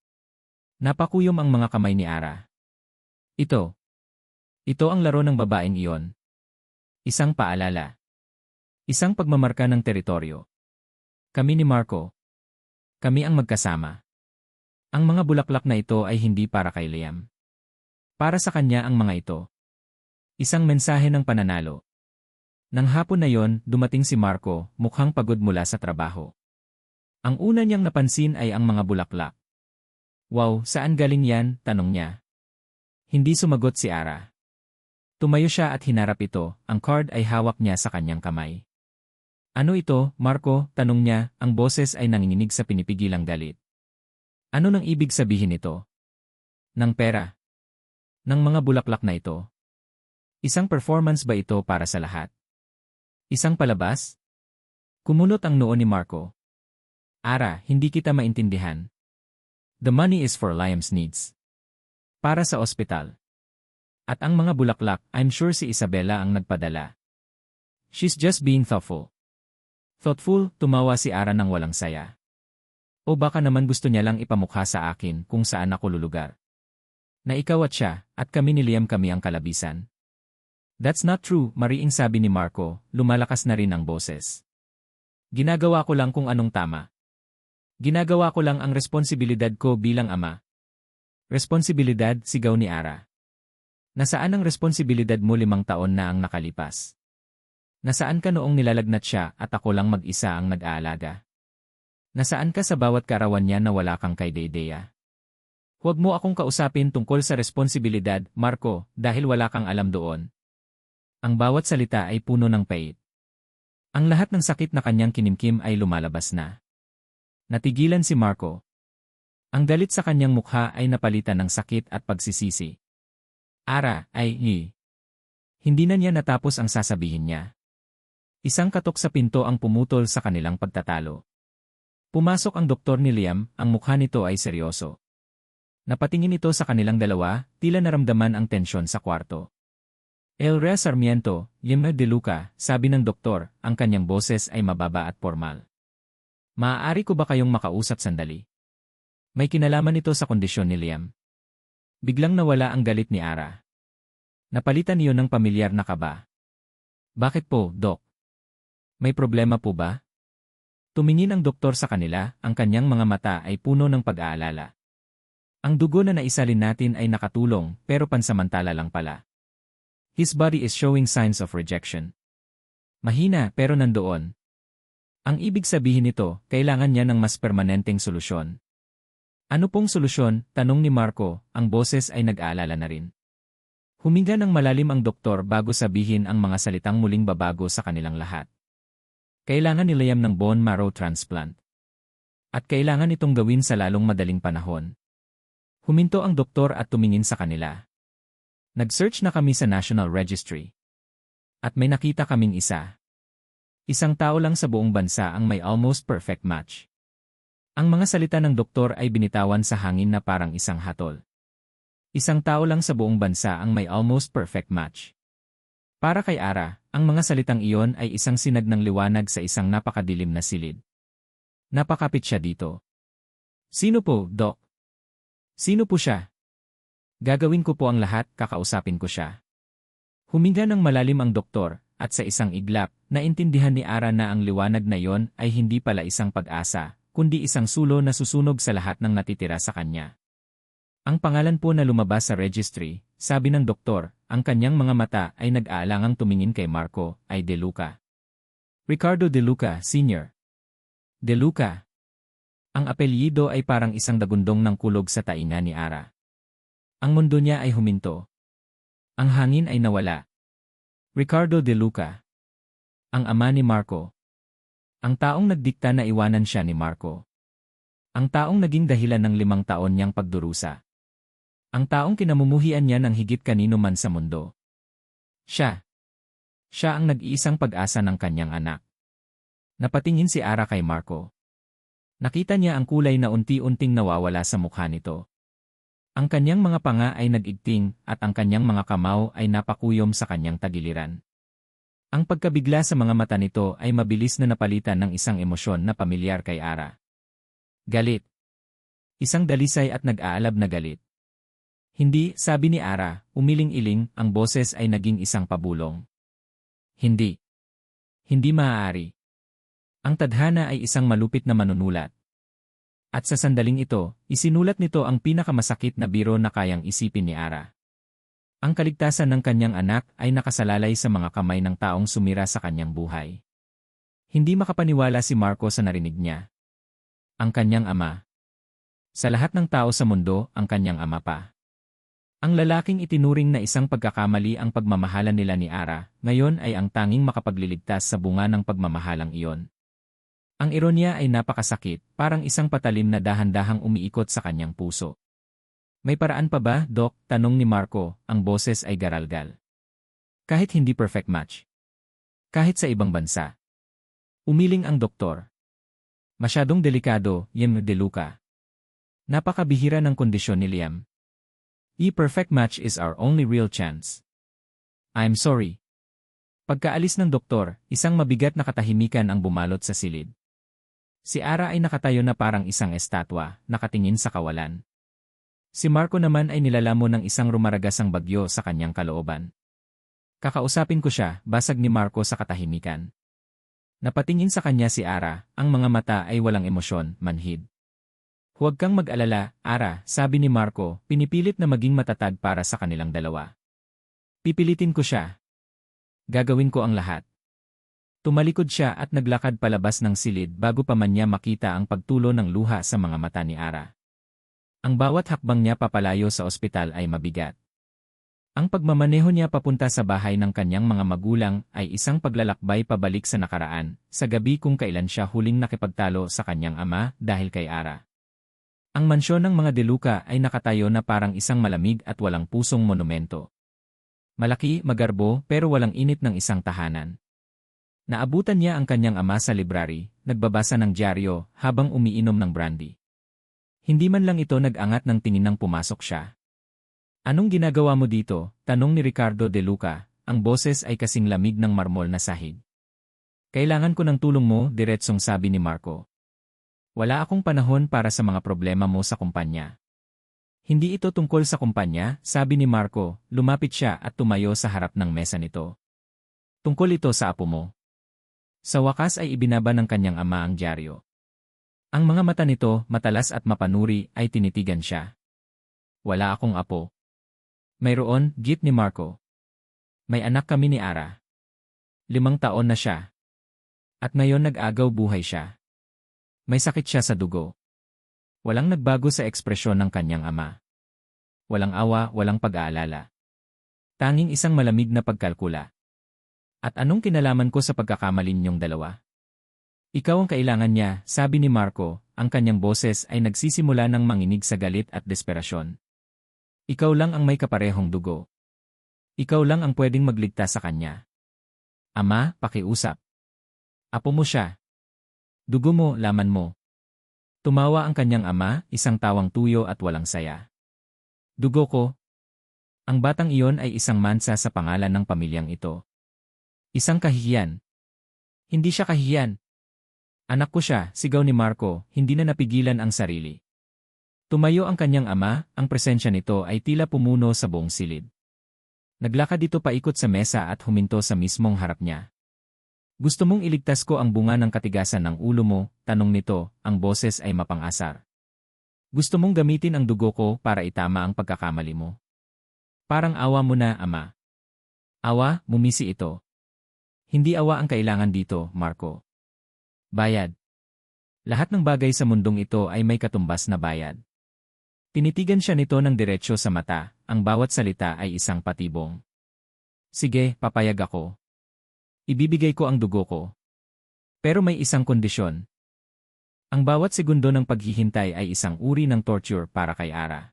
A: Napakuyom ang mga kamay ni Ara. Ito. Ito ang laro ng babaeng iyon. Isang paalala. Isang pagmamarka ng teritoryo. Kami ni Marco. Kami ang magkasama. Ang mga bulaklak na ito ay hindi para kay Liam. Para sa kanya ang mga ito. Isang mensahe ng pananalo. Nang hapon na yon, dumating si Marco, mukhang pagod mula sa trabaho. Ang una niyang napansin ay ang mga bulaklak. Wow, saan galing yan? Tanong niya. Hindi sumagot si Ara. Tumayo siya at hinarap ito, ang card ay hawak niya sa kanyang kamay. Ano ito, Marco? Tanong niya, ang boses ay nanginginig sa pinipigilang galit. Ano nang ibig sabihin ito? Ng pera. Ng mga bulaklak na ito. Isang performance ba ito para sa lahat? Isang palabas? Kumunot ang noo ni Marco. Ara, hindi kita maintindihan. The money is for Liam's needs. Para sa ospital. At ang mga bulaklak, I'm sure si Isabella ang nagpadala. She's just being thoughtful. Thoughtful, tumawa si Ara ng walang saya. O baka naman gusto niya lang ipamukha sa akin kung saan ako lulugar. Na ikaw at siya, at kami ni Liam kami ang kalabisan. That's not true, mariing sabi ni Marco, lumalakas na rin ang boses. Ginagawa ko lang kung anong tama. Ginagawa ko lang ang responsibilidad ko bilang ama. Responsibilidad, sigaw ni Ara. Nasaan ang responsibilidad mo 5 taon na ang nakalipas? Nasaan ka noong nilalagnat siya at ako lang mag-isa ang nag-aalaga? Nasaan ka sa bawat karawan niya na wala kang kay Deidea? Huwag mo akong kausapin tungkol sa responsibilidad, Marco, dahil wala kang alam doon. Ang bawat salita ay puno ng pait. Ang lahat ng sakit na kanyang kinimkim ay lumalabas na. Natigilan si Marco. Ang galit sa kanyang mukha ay napalitan ng sakit at pagsisisi. Ara, Hindi na niya natapos ang sasabihin niya. Isang katok sa pinto ang pumutol sa kanilang pagtatalo. Pumasok ang doktor ni Liam, ang mukha nito ay seryoso. Napatingin ito sa kanilang dalawa, tila naramdaman ang tensyon sa kwarto. Elrea Sarmiento, Liam De Luca, sabi ng doktor, ang kanyang boses ay mababa at formal. Maaari ko ba kayong makausap sandali? May kinalaman ito sa kondisyon ni Liam. Biglang nawala ang galit ni Ara. Napalitan niyo ng pamilyar na kaba. Bakit po, Dok? May problema po ba? Tumingin ang doktor sa kanila, ang kanyang mga mata ay puno ng pag-aalala. Ang dugo na naisalin natin ay nakatulong, pero pansamantala lang pala. His body is showing signs of rejection. Mahina pero nandoon. Ang ibig sabihin nito, kailangan niya ng mas permanenteng solusyon. Ano pong solusyon? Tanong ni Marco, ang boses ay nag-aalala na rin. Huminga ng malalim ang doktor bago sabihin ang mga salitang muling babago sa kanilang lahat. Kailangan ni Liam ng bone marrow transplant. At kailangan itong gawin sa lalong madaling panahon. Huminto ang doktor at tumingin sa kanila. Nag-search na kami sa National Registry. At may nakita kaming isa. Isang tao lang sa buong bansa ang may almost perfect match. Ang mga salita ng doktor ay binitawan sa hangin na parang isang hatol. Isang tao lang sa buong bansa ang may almost perfect match. Para kay Ara, ang mga salitang iyon ay isang sinag ng liwanag sa isang napakadilim na silid. Napakapit siya dito. Sino po, Doc? Sino po siya? Gagawin ko po ang lahat, kakausapin ko siya. Huminga ng malalim ang doktor, at sa isang iglap, naintindihan ni Ara na ang liwanag na iyon ay hindi pala isang pag-asa, kundi isang sulo na susunog sa lahat ng natitira sa kanya. Ang pangalan po na lumabas sa registry, sabi ng doktor, ang kanyang mga mata ay nag-aalangang tumingin kay Marco, ay De Luca. Ricardo De Luca, Sr. De Luca. Ang apelyido ay parang isang dagundong ng kulog sa tainga ni Ara. Ang mundo niya ay huminto. Ang hangin ay nawala. Ricardo De Luca. Ang ama ni Marco. Ang taong nagdikta na iwanan siya ni Marco. Ang taong naging dahilan ng 5 taon niyang pagdurusa. Ang taong kinamumuhian niya ng higit kanino man sa mundo. Siya. Siya ang nag-iisang pag-asa ng kanyang anak. Napatingin si Ara kay Marco. Nakita niya ang kulay na unti-unting nawawala sa mukha nito. Ang kanyang mga panga ay nag-igting at ang kanyang mga kamao ay napakuyom sa kanyang tagiliran. Ang pagkabigla sa mga mata nito ay mabilis na napalitan ng isang emosyon na pamilyar kay Ara. Galit. Isang dalisay at nag-aalab na galit. Hindi, sabi ni Ara, umiling-iling, ang boses ay naging isang pabulong. Hindi. Hindi maaari. Ang tadhana ay isang malupit na manunulat. At sa sandaling ito, isinulat nito ang pinakamasakit na biro na kayang isipin ni Ara. Ang kaligtasan ng kanyang anak ay nakasalalay sa mga kamay ng taong sumira sa kanyang buhay. Hindi makapaniwala si Marco sa narinig niya. Ang kanyang ama. Sa lahat ng tao sa mundo, ang kanyang ama pa. Ang lalaking itinuring na isang pagkakamali ang pagmamahalan nila ni Ara, ngayon ay ang tanging makapagliligtas sa bunga ng pagmamahalang iyon. Ang ironya ay napakasakit, parang isang patalim na dahan-dahang umiikot sa kanyang puso. May paraan pa ba, Doc? Tanong ni Marco, ang boses ay garalgal. Kahit hindi perfect match. Kahit sa ibang bansa. Umiling ang doktor. Masyadong delikado, Liam De Luca. Napakabihira ng kondisyon ni Liam. Perfect match is our only real chance. I'm sorry. Pagkaalis ng doktor, isang mabigat na katahimikan ang bumalot sa silid. Si Ara ay nakatayo na parang isang estatwa, nakatingin sa kawalan. Si Marco naman ay nilalamo ng isang rumaragasang bagyo sa kanyang kalooban. Kakausapin ko siya, basag ni Marco sa katahimikan. Napatingin sa kanya si Ara, ang mga mata ay walang emosyon, manhid. Huwag kang mag-alala, Ara, sabi ni Marco, pinipilit na maging matatag para sa kanilang dalawa. Pipilitin ko siya. Gagawin ko ang lahat. Tumalikod siya at naglakad palabas ng silid bago pa man niya makita ang pagtulo ng luha sa mga mata ni Ara. Ang bawat hakbang niya papalayo sa ospital ay mabigat. Ang pagmamaneho niya papunta sa bahay ng kanyang mga magulang ay isang paglalakbay pabalik sa nakaraan, sa gabi kung kailan siya huling nakipagtalo sa kanyang ama dahil kay Ara. Ang mansyon ng mga De Luca ay nakatayo na parang isang malamig at walang pusong monumento. Malaki, magarbo, pero walang init ng isang tahanan. Naabutan niya ang kanyang ama sa library, nagbabasa ng dyaryo habang umiinom ng brandy. Hindi man lang ito nag-angat ng tingin nang pumasok siya. "Anong ginagawa mo dito?" tanong ni Ricardo De Luca, ang boses ay kasing lamig ng marmol na sahig. "Kailangan ko ng tulong mo," diretsong sabi ni Marco. "Wala akong panahon para sa mga problema mo sa kumpanya." "Hindi ito tungkol sa kumpanya," sabi ni Marco, lumapit siya at tumayo sa harap ng mesa nito. "Tungkol ito sa apo mo." Sa wakas ay ibinaba ng kanyang ama ang dyaryo. Ang mga mata nito, matalas at mapanuri, ay tinitigan siya. "Wala akong apo." "Mayroon," git ni Marco. "May anak kami ni Ara. 5 taon na siya. At ngayon nag-agaw buhay siya. May sakit siya sa dugo." Walang nagbago sa ekspresyon ng kanyang ama. Walang awa, walang pag-aalala. Tanging isang malamig na pagkalkula. "At anong kinalaman ko sa pagkakamali ninyong dalawa?" "Ikaw ang kailangan niya," sabi ni Marco, ang kanyang boses ay nagsisimula ng manginig sa galit at desperasyon. "Ikaw lang ang may kaparehong dugo. Ikaw lang ang pwedeng magligtas sa kanya. Ama, pakiusap. Apo mo siya. Dugo mo, laman mo." Tumawa ang kanyang ama, isang tawang tuyo at walang saya. "Dugo ko?" Ang batang iyon ay isang mansa sa pangalan ng pamilyang ito. Isang kahihiyan. Hindi siya kahihiyan. "Anak ko siya," sigaw ni Marco, hindi na napigilan ang sarili. Tumayo ang kanyang ama, ang presensya nito ay tila pumuno sa buong silid. Naglakad ito paikot sa mesa at huminto sa mismong harap niya. "Gusto mong iligtas ko ang bunga ng katigasan ng ulo mo?" tanong nito, ang boses ay mapang-asar. "Gusto mong gamitin ang dugo ko para itama ang pagkakamali mo? Parang awa mo na, ama." "Awa?" mumisi ito. "Hindi awa ang kailangan dito, Marco. Bayad. Lahat ng bagay sa mundong ito ay may katumbas na bayad." Tinitigan siya nito ng diretsyo sa mata, ang bawat salita ay isang patibong. "Sige, papayag ako. Ibibigay ko ang dugo ko. Pero may isang kondisyon. Ang bawat segundo ng paghihintay ay isang uri ng torture para kay Ara."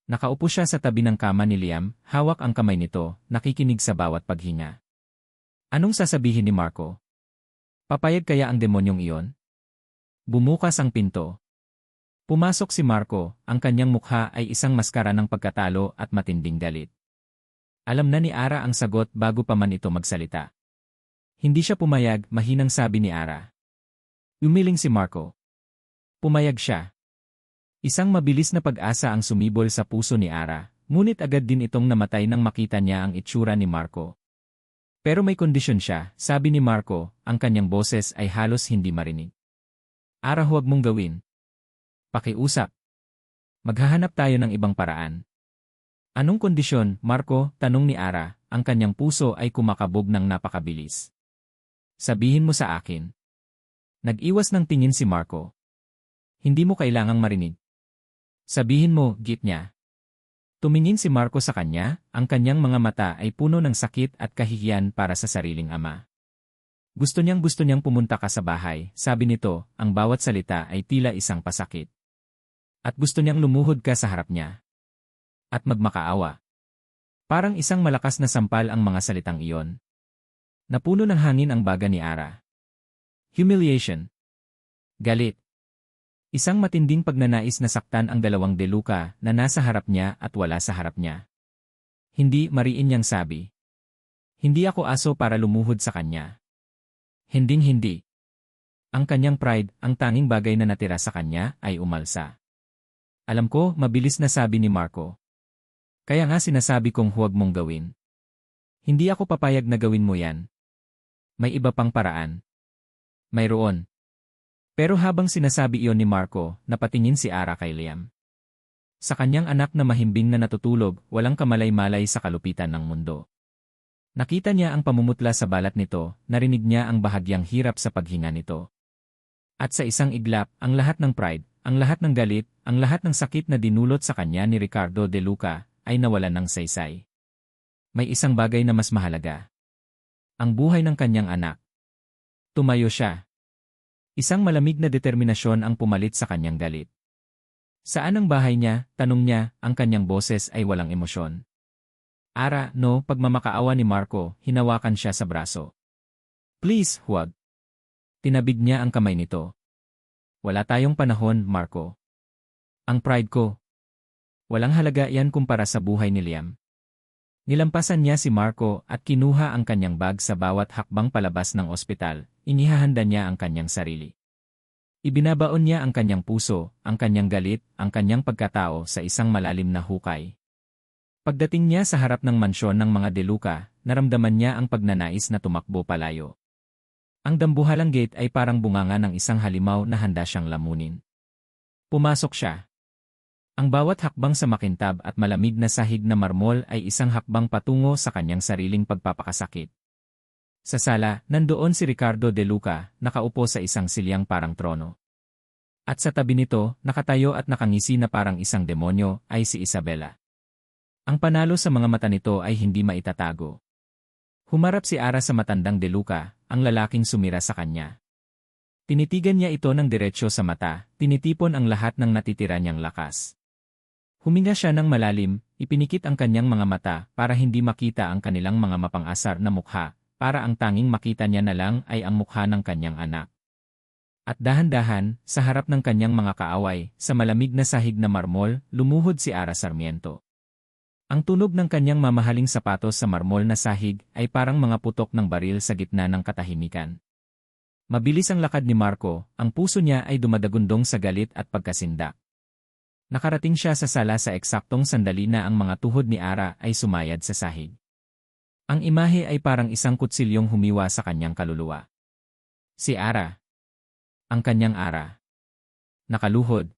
A: Nakaupo siya sa tabi ng kama ni Liam, hawak ang kamay nito, nakikinig sa bawat paghinga. Anong sasabihin ni Marco? Papayag kaya ang demonyong iyon? Bumukas ang pinto. Pumasok si Marco, ang kanyang mukha ay isang maskara ng pagkatalo at matinding galit. Alam na ni Ara ang sagot bago pa man ito magsalita. Hindi siya pumayag, mahinang sabi ni Ara. Umiling si Marco. Pumayag siya. Isang mabilis na pag-asa ang sumibol sa puso ni Ara, ngunit agad din itong namatay nang makita niya ang itsura ni Marco. Pero may kondisyon siya, sabi ni Marco, ang kanyang boses ay halos hindi marinig. "Ara, huwag mong gawin. Pakiusap. Maghahanap tayo ng ibang paraan." "Anong kondisyon, Marco?" tanong ni Ara, ang kanyang puso ay kumakabog ng napakabilis. "Sabihin mo sa akin." Nag-iwas ng tingin si Marco. "Hindi mo kailangang marinig. Sabihin mo," git niya. Tumingin si Marco sa kanya, ang kanyang mga mata ay puno ng sakit at kahihiyan para sa sariling ama. Gusto niyang pumunta ka sa bahay," sabi nito, ang bawat salita ay tila isang pasakit. "At gusto niyang lumuhod ka sa harap niya. At magmakaawa." Parang isang malakas na sampal ang mga salitang iyon. Napuno ng hangin ang baga ni Ara. Humiliation. Galit. Isang matinding pagnanais na saktan ang dalawang De Luca na nasa harap niya at wala sa harap niya. "Hindi," mariin niyang sabi. "Hindi ako aso para lumuhod sa kanya. Hinding-hindi." Ang kanyang pride, ang tanging bagay na natira sa kanya, ay umalsa. "Alam ko," mabilis na sabi ni Marco. "Kaya nga sinasabi kong huwag mong gawin. Hindi ako papayag na gawin mo yan. May iba pang paraan." "Mayroon." Pero habang sinasabi iyon ni Marco, napatingin si Ara kay Liam. Sa kanyang anak na mahimbing na natutulog, walang kamalay-malay sa kalupitan ng mundo. Nakita niya ang pamumutla sa balat nito, narinig niya ang bahagyang hirap sa paghinga nito. At sa isang iglap, ang lahat ng pride, ang lahat ng galit, ang lahat ng sakit na dinulot sa kanya ni Ricardo De Luca ay nawalan ng saysay. May isang bagay na mas mahalaga. Ang buhay ng kanyang anak. Tumayo siya. Isang malamig na determinasyon ang pumalit sa kanyang galit. Saan ang bahay niya? Tanong niya, ang kanyang boses ay walang emosyon. Ara, no, pagmamakaawa ni Marco, hinawakan siya sa braso. Please, huwag. Tinabig niya ang kamay nito. Wala tayong panahon, Marco. Ang pride ko. Walang halaga yan kumpara sa buhay ni Liam. Nilampasan niya si Marco at kinuha ang kanyang bag sa bawat hakbang palabas ng ospital, inihahanda niya ang kanyang sarili. Ibinabaon niya ang kanyang puso, ang kanyang galit, ang kanyang pagkatao sa isang malalim na hukay. Pagdating niya sa harap ng mansyon ng mga De Luca, naramdaman niya ang pagnanais na tumakbo palayo. Ang dambuhalang gate ay parang bunganga ng isang halimaw na handa siyang lamunin. Pumasok siya. Ang bawat hakbang sa makintab at malamig na sahig na marmol ay isang hakbang patungo sa kanyang sariling pagpapakasakit. Sa sala, nandoon si Ricardo De Luca, nakaupo sa isang silyang parang trono. At sa tabi nito, nakatayo at nakangisi na parang isang demonyo, ay si Isabela. Ang panalo sa mga mata nito ay hindi maitatago. Humarap si Ara sa matandang De Luca, ang lalaking sumira sa kanya. Tinitigan niya ito ng diretsyo sa mata, tinitipon ang lahat ng natitira niyang lakas. Huminga siya ng malalim, ipinikit ang kanyang mga mata para hindi makita ang kanilang mga mapang-asar na mukha, para ang tanging makita niya na lang ay ang mukha ng kanyang anak. At dahan-dahan, sa harap ng kanyang mga kaaway, sa malamig na sahig na marmol, lumuhod si Ara Sarmiento. Ang tunog ng kanyang mamahaling sapatos sa marmol na sahig ay parang mga putok ng baril sa gitna ng katahimikan. Mabilis ang lakad ni Marco, ang puso niya ay dumadagundong sa galit at pagkasindak. Nakarating siya sa sala sa eksaktong sandali na ang mga tuhod ni Ara ay sumayad sa sahig. Ang imahe ay parang isang kutsilyong humiwa sa kanyang kaluluwa. Si Ara. Ang kanyang Ara. Nakaluhod.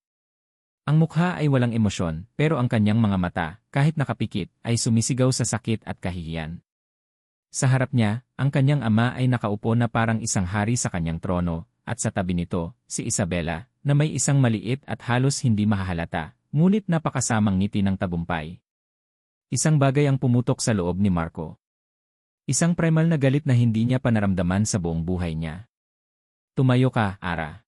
A: Ang mukha ay walang emosyon, pero ang kanyang mga mata, kahit nakapikit, ay sumisigaw sa sakit at kahihiyan. Sa harap niya, ang kanyang ama ay nakaupo na parang isang hari sa kanyang trono, at sa tabi nito, si Isabela, na may isang maliit at halos hindi mahahalata, ngunit napakasamang ngiti ng tagumpay. Isang bagay ang pumutok sa loob ni Marco. Isang primal na galit na hindi niya panaramdaman sa buong buhay niya. Tumayo ka, Ara.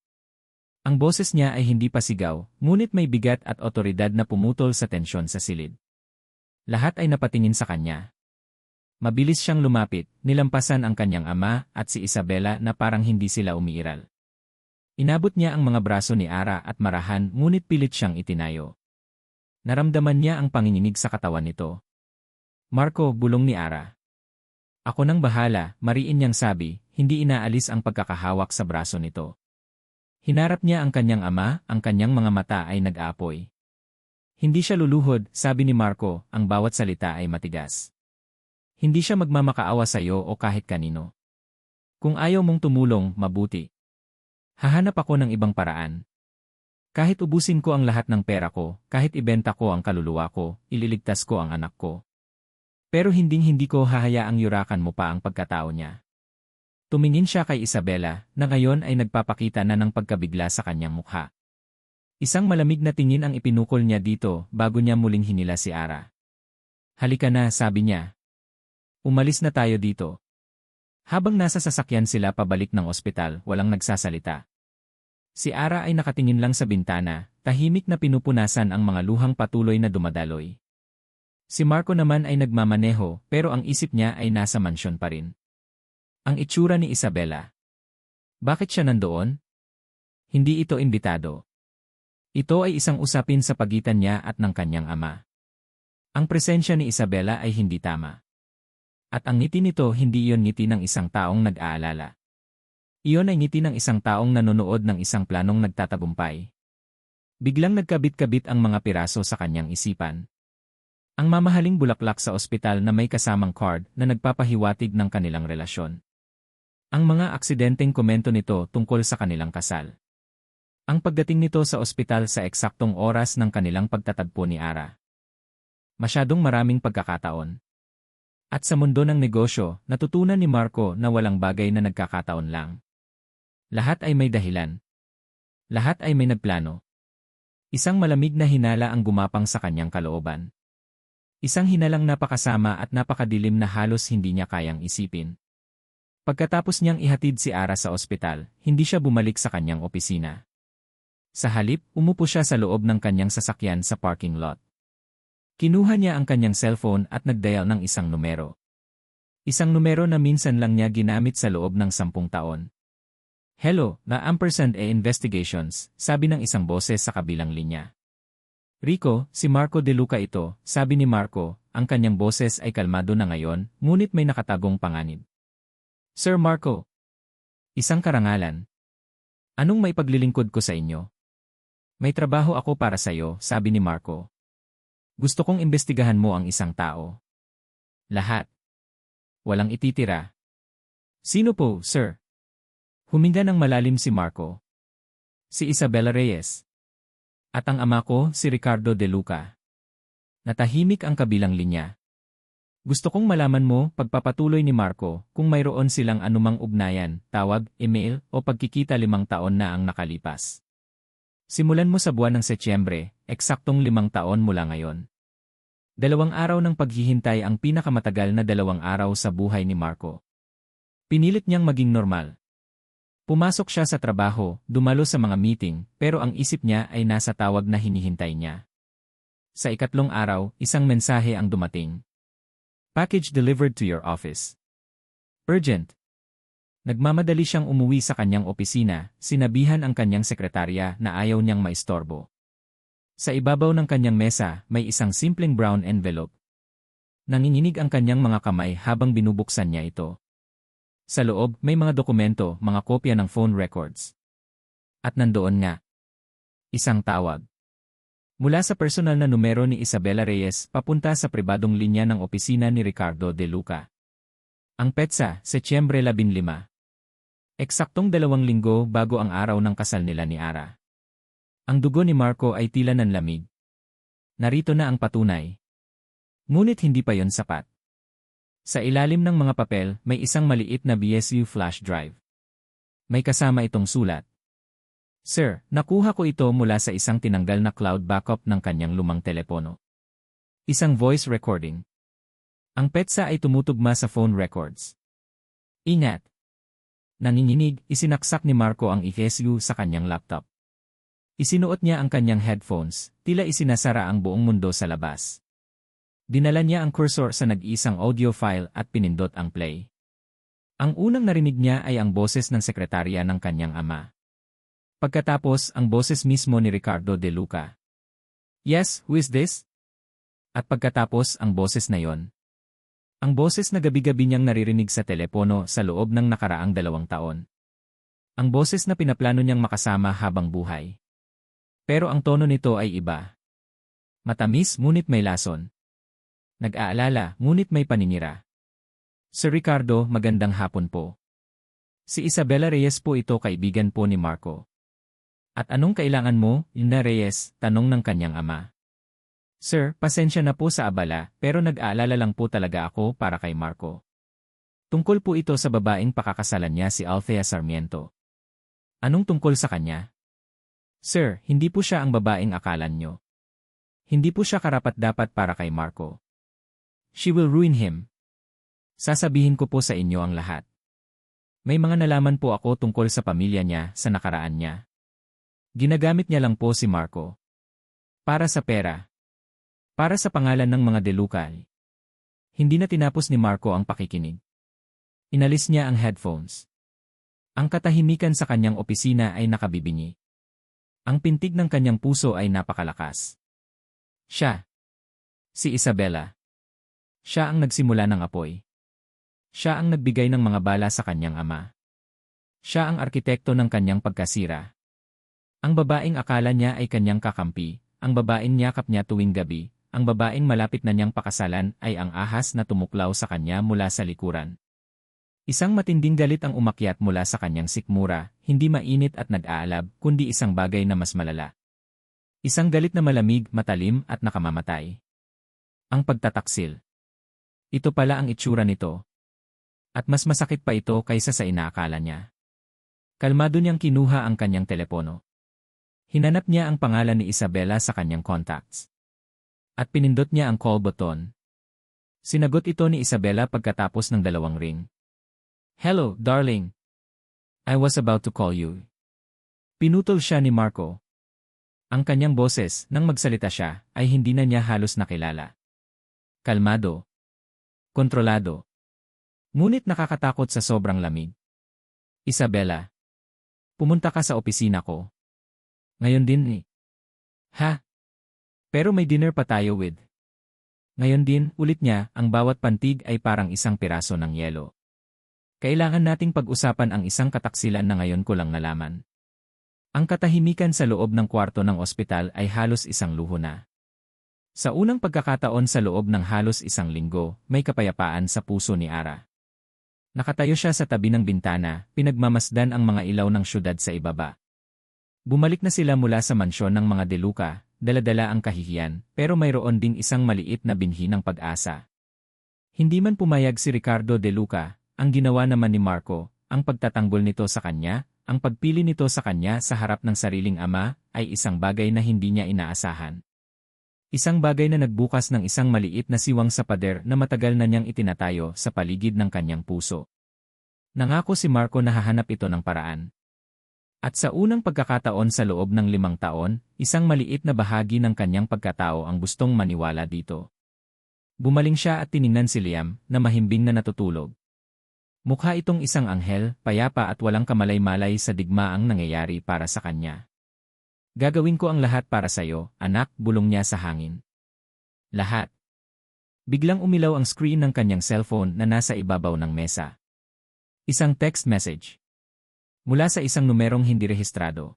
A: Ang boses niya ay hindi pa sigaw, ngunit may bigat at otoridad na pumutol sa tensyon sa silid. Lahat ay napatingin sa kanya. Mabilis siyang lumapit, nilampasan ang kanyang ama at si Isabela na parang hindi sila umiiral. Inabot niya ang mga braso ni Ara at marahan ngunit pilit siyang itinayo. Naramdaman niya ang panginginig sa katawan nito. Marco, bulong ni Ara. Ako nang bahala, mariin niyang sabi, hindi inaalis ang pagkakahawak sa braso nito. Hinarap niya ang kanyang ama, ang kanyang mga mata ay nag-aapoy. Hindi siya luluhod, sabi ni Marco, ang bawat salita ay matigas. Hindi siya magmamakaawa sa iyo o kahit kanino. Kung ayaw mong tumulong, mabuti. Hahanap ako ng ibang paraan. Kahit ubusin ko ang lahat ng pera ko, kahit ibenta ko ang kaluluwa ko, ililigtas ko ang anak ko. Pero hindi ko hahayaang yurakan mo pa ang pagkatao niya. Tumingin siya kay Isabela, na ngayon ay nagpapakita na ng pagkabigla sa kanyang mukha. Isang malamig na tingin ang ipinukol niya dito bago niya muling hinila si Ara. Halika na, sabi niya. Umalis na tayo dito. Habang nasa sasakyan sila pabalik ng ospital, walang nagsasalita. Si Ara ay nakatingin lang sa bintana, tahimik na pinupunasan ang mga luhang patuloy na dumadaloy. Si Marco naman ay nagmamaneho, pero ang isip niya ay nasa mansyon pa rin. Ang itsura ni Isabela. Bakit siya nandoon? Hindi ito imbitado. Ito ay isang usapin sa pagitan niya at ng kanyang ama. Ang presensya ni Isabela ay hindi tama. At ang ngiti nito hindi iyon ngiti ng isang taong nag-aalala. Iyon ay ngiti ng isang taong nanonood ng isang planong nagtatagumpay. Biglang nagkabit-kabit ang mga piraso sa kanyang isipan. Ang mamahaling bulaklak sa ospital na may kasamang card na nagpapahiwatig ng kanilang relasyon. Ang mga aksidenteng komento nito tungkol sa kanilang kasal. Ang pagdating nito sa ospital sa eksaktong oras ng kanilang pagtatagpo ni Ara. Masyadong maraming pagkakataon. At sa mundo ng negosyo, natutunan ni Marco na walang bagay na nagkakataon lang. Lahat ay may dahilan. Lahat ay may nagplano. Isang malamig na hinala ang gumapang sa kanyang kalooban. Isang hinalang napakasama at napakadilim na halos hindi niya kayang isipin. Pagkatapos niyang ihatid si Ara sa ospital, hindi siya bumalik sa kanyang opisina. Sa halip, umupo siya sa loob ng kanyang sasakyan sa parking lot. Kinuha niya ang kanyang cellphone at nagdial ng isang numero. Isang numero na minsan lang niya ginamit sa loob ng 10 taon. Hello, na &investigations, sabi ng isang boses sa kabilang linya. Rico, si Marco De Luca ito, sabi ni Marco, ang kanyang boses ay kalmado na ngayon, ngunit may nakatagong panganib. Sir Marco. Isang karangalan. Anong maipaglilingkod ko sa inyo? May trabaho ako para sa iyo, sabi ni Marco. Gusto kong imbestigahan mo ang isang tao. Lahat. Walang ititira. Sino po, sir? Huminga ng malalim si Marco. Si Isabela Reyes. At ang ama ko, si Ricardo De Luca. Natahimik ang kabilang linya. Gusto kong malaman mo, pagpapatuloy ni Marco, kung mayroon silang anumang ugnayan, tawag, email, o pagkikita 5 taon na ang nakalipas. Simulan mo sa buwan ng Setyembre, eksaktong 5 taon mula ngayon. 2 araw ng paghihintay ang pinakamatagal na 2 araw sa buhay ni Marco. Pinilit niyang maging normal. Pumasok siya sa trabaho, dumalo sa mga meeting, pero ang isip niya ay nasa tawag na hinihintay niya. Sa 3 araw, isang mensahe ang dumating. Package delivered to your office. Urgent. Nagmamadali siyang umuwi sa kanyang opisina, sinabihan ang kanyang sekretarya na ayaw niyang maistorbo. Sa ibabaw ng kanyang mesa, may isang simpleng brown envelope. Nanginginig ang kanyang mga kamay habang binubuksan niya ito. Sa loob, may mga dokumento, mga kopya ng phone records. At nandoon nga. Isang tawag. Mula sa personal na numero ni Isabela Reyes papunta sa pribadong linya ng opisina ni Ricardo De Luca. Ang petsa, Setyembre 15. Eksaktong 2 linggo bago ang araw ng kasal nila ni Ara. Ang dugo ni Marco ay tila nanlamig. Narito na ang patunay. Ngunit hindi pa yon sapat. Sa ilalim ng mga papel, may isang maliit na BSU flash drive. May kasama itong sulat. Sir, nakuha ko ito mula sa isang tinanggal na cloud backup ng kanyang lumang telepono. Isang voice recording. Ang petsa ay tumutugma sa phone records. Ingat! Nanginginig, isinaksak ni Marco ang BSU sa kanyang laptop. Isinuot niya ang kanyang headphones, tila isinasara ang buong mundo sa labas. Dinala niya ang cursor sa nag-iisang audio file at pinindot ang play. Ang unang narinig niya ay ang boses ng sekretarya ng kanyang ama. Pagkatapos, ang boses mismo ni Ricardo De Luca. Yes, who is this? At pagkatapos, ang boses na yon. Ang boses na gabi-gabi niyang naririnig sa telepono sa loob ng nakaraang 2 taon. Ang boses na pinaplano niyang makasama habang buhay. Pero ang tono nito ay iba. Matamis ngunit may lason. Nag-aalala, ngunit may paninira. Sir Ricardo, magandang hapon po. Si Isabela Reyes po ito, kaibigan po ni Marco. At anong kailangan mo, Ina Reyes, tanong ng kanyang ama. Sir, pasensya na po sa abala, pero nag-aalala lang po talaga ako para kay Marco. Tungkol po ito sa babaeng pakakasalan niya si Althea Sarmiento. Anong tungkol sa kanya? Sir, hindi po siya ang babaeng akalan nyo. Hindi po siya karapat-dapat para kay Marco. She will ruin him. Sasabihin ko po sa inyo ang lahat. May mga nalaman po ako tungkol sa pamilya niya sa nakaraan niya. Ginagamit niya lang po si Marco. Para sa pera. Para sa pangalan ng mga De Luca. Hindi na tinapos ni Marco ang pakikinig. Inalis niya ang headphones. Ang katahimikan sa kanyang opisina ay nakabibingi. Ang pintig ng kanyang puso ay napakalakas. Siya. Si Isabela. Siya ang nagsimula ng apoy. Siya ang nagbigay ng mga bala sa kanyang ama. Siya ang arkitekto ng kanyang pagkasira. Ang babaeng akala niya ay kanyang kakampi, ang babaeng niyakap niya tuwing gabi, ang babaeng malapit na niyang pakasalan ay ang ahas na tumuklaw sa kanya mula sa likuran. Isang matinding galit ang umakyat mula sa kanyang sikmura, hindi mainit at nag-aalab, kundi isang bagay na mas malala. Isang galit na malamig, matalim at nakamamatay. Ang pagtataksil. Ito pala ang itsura nito. At mas masakit pa ito kaysa sa inaakala niya. Kalmado niyang kinuha ang kanyang telepono. Hinanap niya ang pangalan ni Isabela sa kanyang contacts. At pinindot niya ang call button. Sinagot ito ni Isabela pagkatapos ng 2 ring. "Hello, darling. I was about to call you." Pinutol siya ni Marco. Ang kanyang boses, nang magsalita siya, ay hindi na niya halos nakilala. Kalmado. Kontrolado. Ngunit nakakatakot sa sobrang lamig. "Isabela. Pumunta ka sa opisina ko. Ngayon din ni." "Ha? Pero may dinner pa tayo with." "Ngayon din," ulit niya, ang bawat pantig ay parang isang piraso ng yelo. "Kailangan nating pag-usapan ang isang kataksilan na ngayon ko lang nalaman." Ang katahimikan sa loob ng kwarto ng ospital ay halos isang luho na. Sa unang pagkakataon sa loob ng halos 1 linggo, may kapayapaan sa puso ni Ara. Nakatayo siya sa tabi ng bintana, pinagmamasdan ang mga ilaw ng syudad sa ibaba. Bumalik na sila mula sa mansyon ng mga De Luca, dala-dala ang kahihiyan, pero mayroon ding isang maliit na binhi ng pag-asa. Hindi man pumayag si Ricardo De Luca, ang ginawa naman ni Marco, ang pagtatanggol nito sa kanya, ang pagpili nito sa kanya sa harap ng sariling ama, ay isang bagay na hindi niya inaasahan. Isang bagay na nagbukas ng isang maliit na siwang sa pader na matagal na niyang itinatayo sa paligid ng kanyang puso. Nangako si Marco na hahanap ito ng paraan. At sa unang pagkakataon sa loob ng 5 taon, isang maliit na bahagi ng kanyang pagkatao ang gustong maniwala dito. Bumaling siya at tiningnan si Liam na mahimbing na natutulog. Mukha itong isang anghel, payapa at walang kamalay-malay sa digmaang nangyayari para sa kanya. "Gagawin ko ang lahat para sa'yo, anak," bulong niya sa hangin. "Lahat." Biglang umilaw ang screen ng kanyang cellphone na nasa ibabaw ng mesa. Isang text message. Mula sa isang numerong hindi rehistrado.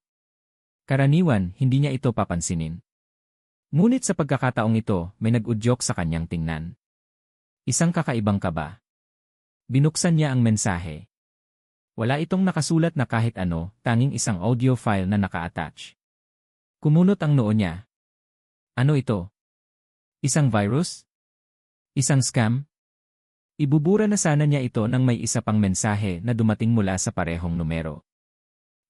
A: Karaniwan, hindi niya ito papansinin. Ngunit sa pagkakataong ito, may nag-udyok sa kanyang tingnan. Isang kakaibang kaba. Binuksan niya ang mensahe. Wala itong nakasulat na kahit ano, tanging isang audio file na naka-attach. Kumunot ang noo niya. Ano ito? Isang virus? Isang scam? Ibubura na sana niya ito nang may isa pang mensahe na dumating mula sa parehong numero.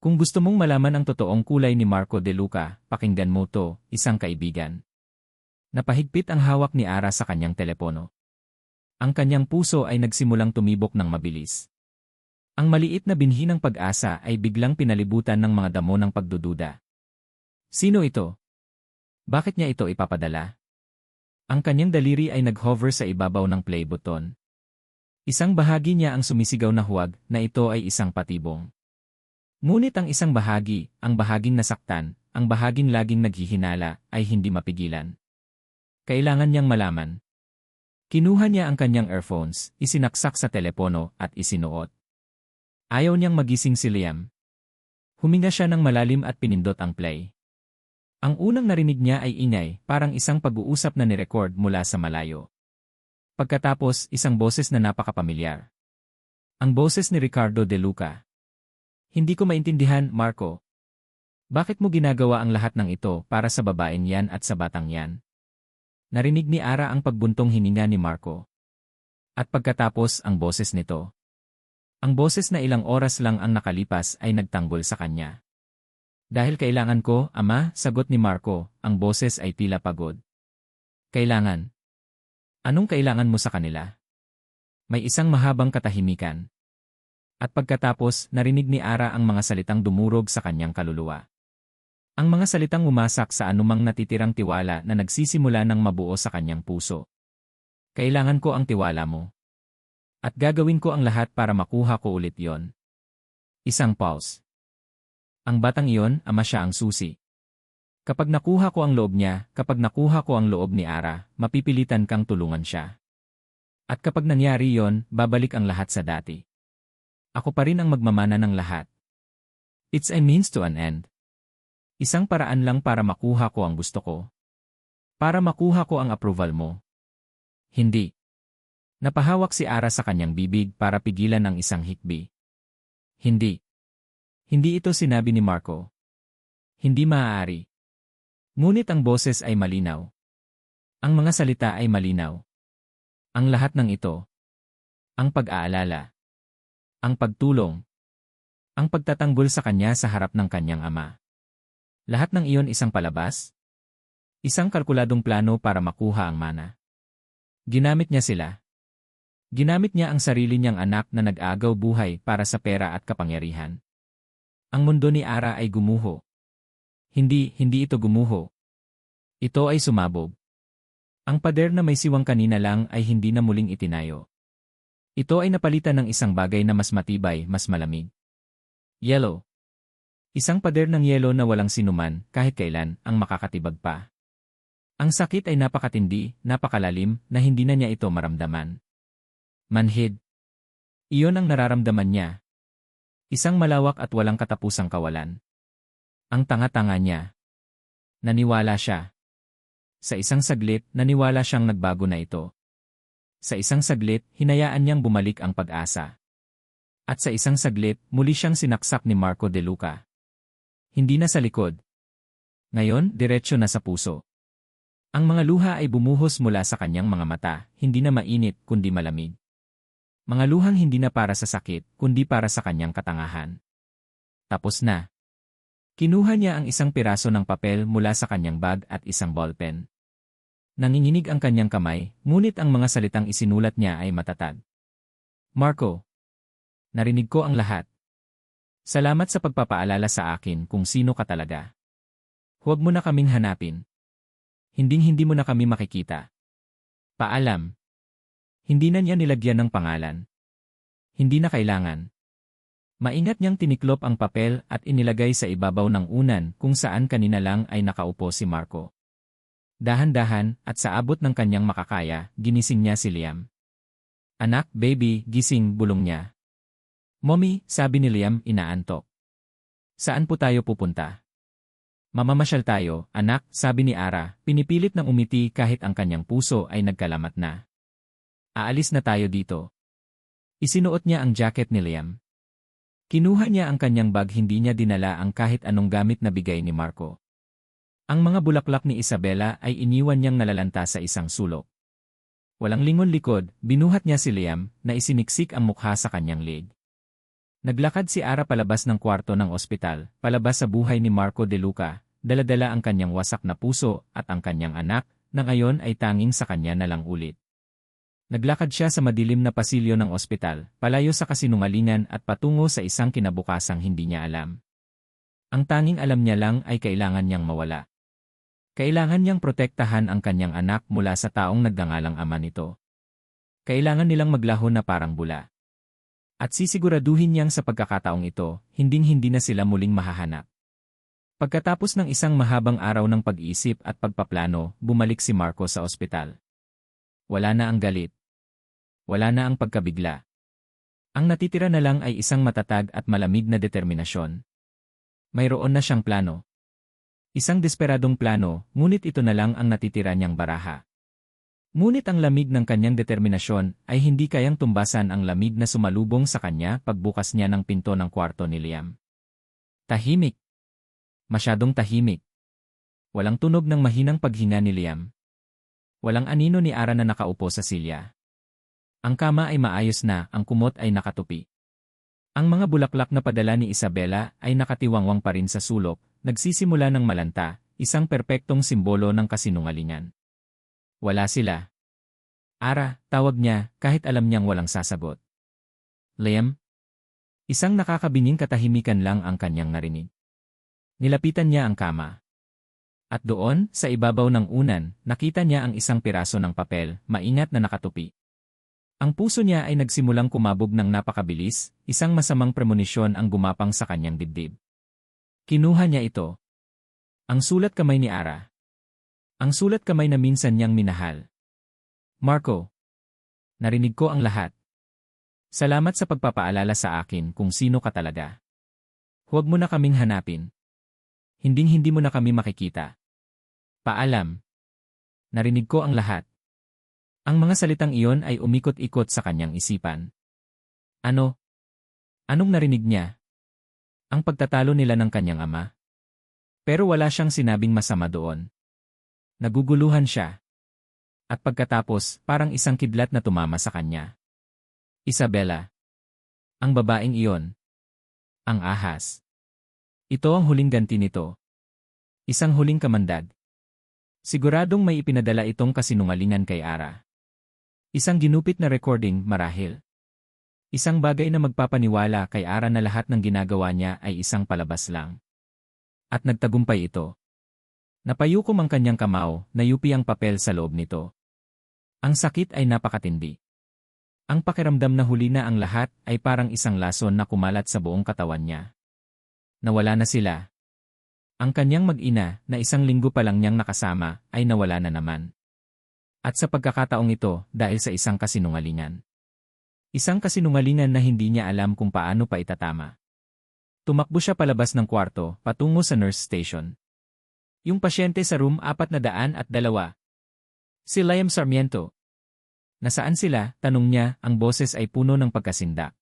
A: "Kung gusto mong malaman ang totoong kulay ni Marco De Luca, pakinggan mo to, isang kaibigan." Napahigpit ang hawak ni Ara sa kanyang telepono. Ang kanyang puso ay nagsimulang tumibok ng mabilis. Ang maliit na binhi ng pag-asa ay biglang pinalibutan ng mga damo ng pagdududa. Sino ito? Bakit niya ito ipapadala? Ang kanyang daliri ay nag-hover sa ibabaw ng play button. Isang bahagi niya ang sumisigaw na huwag na ito ay isang patibong. Ngunit ang isang bahagi, ang bahaging nasaktan, ang bahaging laging naghihinala, ay hindi mapigilan. Kailangan niyang malaman. Kinuha niya ang kanyang earphones, isinaksak sa telepono at isinuot. Ayaw niyang magising si Liam. Huminga siya ng malalim at pinindot ang play. Ang unang narinig niya ay ingay, parang isang pag-uusap na nirecord mula sa malayo. Pagkatapos, isang boses na napakapamilyar. Ang boses ni Ricardo De Luca. "Hindi ko maintindihan, Marco. Bakit mo ginagawa ang lahat ng ito para sa babaeng yan at sa batang yan?" Narinig ni Ara ang pagbuntong hininga ni Marco. At pagkatapos ang boses nito. Ang boses na ilang oras lang ang nakalipas ay nagtanggol sa kanya. "Dahil kailangan ko, ama," sagot ni Marco, ang boses ay tila pagod. "Kailangan? Anong kailangan mo sa kanila?" May isang mahabang katahimikan. At pagkatapos, narinig ni Ara ang mga salitang dumurog sa kanyang kaluluwa. Ang mga salitang umasak sa anumang natitirang tiwala na nagsisimula ng mabuo sa kanyang puso. "Kailangan ko ang tiwala mo. At gagawin ko ang lahat para makuha ko ulit yon." Isang pause. Ang batang iyon, ama siya ang susi. Kapag nakuha ko ang loob niya, kapag nakuha ko ang loob ni Ara, mapipilitan kang tulungan siya. At kapag nangyari yon, babalik ang lahat sa dati. Ako pa rin ang magmamana ng lahat. It's a means to an end. Isang paraan lang para makuha ko ang gusto ko. Para makuha ko ang approval mo. Hindi. Napahawak si Ara sa kanyang bibig para pigilan ang isang hikbi. Hindi. Hindi ito sinabi ni Marco. Hindi maaari. Ngunit ang boses ay malinaw. Ang mga salita ay malinaw. Ang lahat ng ito. Ang pag-aalala. Ang pagtulong. Ang pagtatanggol sa kanya sa harap ng kanyang ama. Lahat ng iyon isang palabas? Isang kalkuladong plano para makuha ang mana. Ginamit niya sila. Ginamit niya ang sarili niyang anak na nag-agaw buhay para sa pera at kapangyarihan. Ang mundo ni Ara ay gumuho. Hindi ito gumuho. Ito ay sumabog. Ang pader na may siwang kanina lang ay hindi na muling itinayo. Ito ay napalitan ng isang bagay na mas matibay, mas malamig. Yellow. Isang pader ng yelo na walang sinuman, kahit kailan, ang makakatibag pa. Ang sakit ay napakatindi, napakalalim, na hindi na niya ito maramdaman. Manhid. Iyon ang nararamdaman niya. Isang malawak at walang katapusang kawalan. Ang tanga-tanga niya. Naniwala siya. Sa isang saglit, naniwala siyang nagbago na ito. Sa isang saglit, hinayaan niyang bumalik ang pag-asa. At sa isang saglit, muli siyang sinaksak ni Marco De Luca. Hindi na sa likod. Ngayon, diretsyo na sa puso. Ang mga luha ay bumuhos mula sa kanyang mga mata, hindi na mainit kundi malamig. Mga luhang hindi na para sa sakit, kundi para sa kanyang katangahan. Tapos na. Kinuha niya ang isang piraso ng papel mula sa kanyang bag at isang ballpen. Nanginginig ang kanyang kamay, ngunit ang mga salitang isinulat niya ay matatag. Marco. Narinig ko ang lahat. Salamat sa pagpapaalala sa akin kung sino ka talaga. Huwag mo na kaming hanapin. Hinding-hindi mo na kami makikita. Paalam. Hindi na niya nilagyan ng pangalan. Hindi na kailangan. Maingat niyang tiniklop ang papel at inilagay sa ibabaw ng unan kung saan kanina lang ay nakaupo si Marco. Dahan-dahan at sa abot ng kanyang makakaya, ginising niya si Liam. Anak, baby, gising, bulong niya. Mommy, sabi ni Liam, inaantok. Saan po tayo pupunta? Mamamasyal tayo, anak, sabi ni Ara, pinipilit ng umiti kahit ang kanyang puso ay nagkalamat na. Aalis na tayo dito. Isinuot niya ang jacket ni Liam. Kinuha niya ang kanyang bag, hindi niya dinala ang kahit anong gamit na bigay ni Marco. Ang mga bulaklak ni Isabela ay iniwan niyang nalalanta sa isang sulok. Walang lingon likod, binuhat niya si Liam na isiniksik ang mukha sa kanyang leg. Naglakad si Ara palabas ng kwarto ng ospital, palabas sa buhay ni Marco De Luca, dala-dala ang kanyang wasak na puso at ang kanyang anak, na ngayon ay tanging sa kanya na lang ulit. Naglakad siya sa madilim na pasilyo ng ospital, palayo sa kasinungalingan at patungo sa isang kinabukasang hindi niya alam. Ang tanging alam niya lang ay kailangan niyang mawala. Kailangan niyang protektahan ang kanyang anak mula sa taong nagngangalang ama nito. Kailangan nilang maglaho na parang bula. At sisiguraduhin niyang sa pagkakataong ito, hinding-hindi na sila muling mahahanap. Pagkatapos ng isang mahabang araw ng pag-iisip at pagpaplano, bumalik si Marco sa ospital. Wala na ang galit. Wala na ang pagkabigla. Ang natitira na lang ay isang matatag at malamig na determinasyon. Mayroon na siyang plano. Isang desperadong plano, ngunit ito na lang ang natitira niyang baraha. Ngunit ang lamig ng kanyang determinasyon ay hindi kayang tumbasan ang lamig na sumalubong sa kanya pagbukas niya ng pinto ng kwarto ni Liam. Tahimik. Masyadong tahimik. Walang tunog ng mahinang paghinga ni Liam. Walang anino ni Ara na nakaupo sa silya. Ang kama ay maayos na, ang kumot ay nakatupi. Ang mga bulaklak na padala ni Isabela ay nakatiwangwang pa rin sa sulok, nagsisimula ng malanta, isang perpektong simbolo ng kasinungalingan. Wala sila. Ara, tawag niya, kahit alam niyang walang sasagot. Liam? Isang nakakabining katahimikan lang ang kanyang narinig. Nilapitan niya ang kama. At doon, sa ibabaw ng unan, nakita niya ang isang piraso ng papel, maingat na nakatupi. Ang puso niya ay nagsimulang kumabog ng napakabilis, isang masamang premonisyon ang gumapang sa kanyang dibdib. Kinuha niya ito. Ang sulat kamay ni Ara. Ang sulat kamay na minsan niyang minahal. Marco. Narinig ko ang lahat. Salamat sa pagpapaalala sa akin kung sino ka talaga. Huwag mo na kaming hanapin. Hinding-hindi mo na kami makikita. Paalam. Narinig ko ang lahat. Ang mga salitang iyon ay umikot-ikot sa kanyang isipan. Ano? Anong narinig niya? Ang pagtatalo nila ng kanyang ama? Pero wala siyang sinabing masama doon. Naguguluhan siya. At pagkatapos, parang isang kidlat na tumama sa kanya. Isabela. Ang babaeng iyon. Ang ahas. Ito ang huling ganti nito. Isang huling kamandag. Siguradong may ipinadala itong kasinungalingan kay Ara. Isang ginupit na recording, marahil. Isang bagay na magpapaniwala kay Ara na lahat ng ginagawa niya ay isang palabas lang. At nagtagumpay ito. Napayukom ang kanyang kamao, nayupi ang papel sa loob nito. Ang sakit ay napakatindi. Ang pakiramdam na huli na ang lahat ay parang isang lason na kumalat sa buong katawan niya. Nawala na sila. Ang kanyang mag-ina na isang linggo pa lang niyang nakasama ay nawala na naman. At sa pagkakataong ito dahil sa isang kasinungalingan. Isang kasinungalingan na hindi niya alam kung paano pa itatama. Tumakbo siya palabas ng kwarto patungo sa nurse station. Yung pasyente sa room 402. Si Liam Sarmiento. Nasaan sila? Tanong niya, ang boses ay puno ng pagkasindak.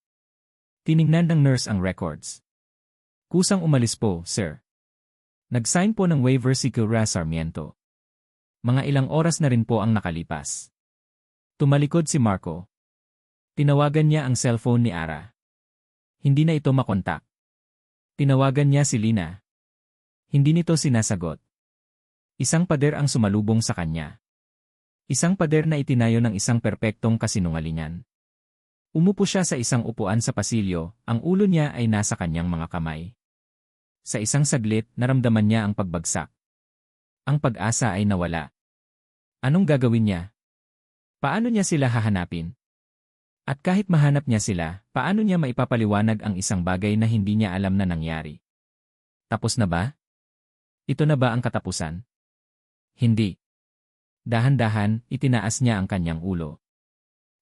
A: Tinignan ng nurse ang records. Kusang umalis po, sir. Nag-sign po ng waiver si Kira Sarmiento. Mga ilang oras na rin po ang nakalipas. Tumalikod si Marco. Tinawagan niya ang cellphone ni Ara. Hindi na ito makontak. Tinawagan niya si Lina. Hindi nito sinasagot. Isang pader ang sumalubong sa kanya. Isang pader na itinayo ng isang perpektong kasinungalingan. Umupo siya sa isang upuan sa pasilyo, ang ulo niya ay nasa kanyang mga kamay. Sa isang saglit, naramdaman niya ang pagbagsak. Ang pag-asa ay nawala. Anong gagawin niya? Paano niya sila hahanapin? At kahit mahanap niya sila, paano niya maipapaliwanag ang isang bagay na hindi niya alam na nangyari? Tapos na ba? Ito na ba ang katapusan? Hindi. Dahan-dahan, itinaas niya ang kanyang ulo.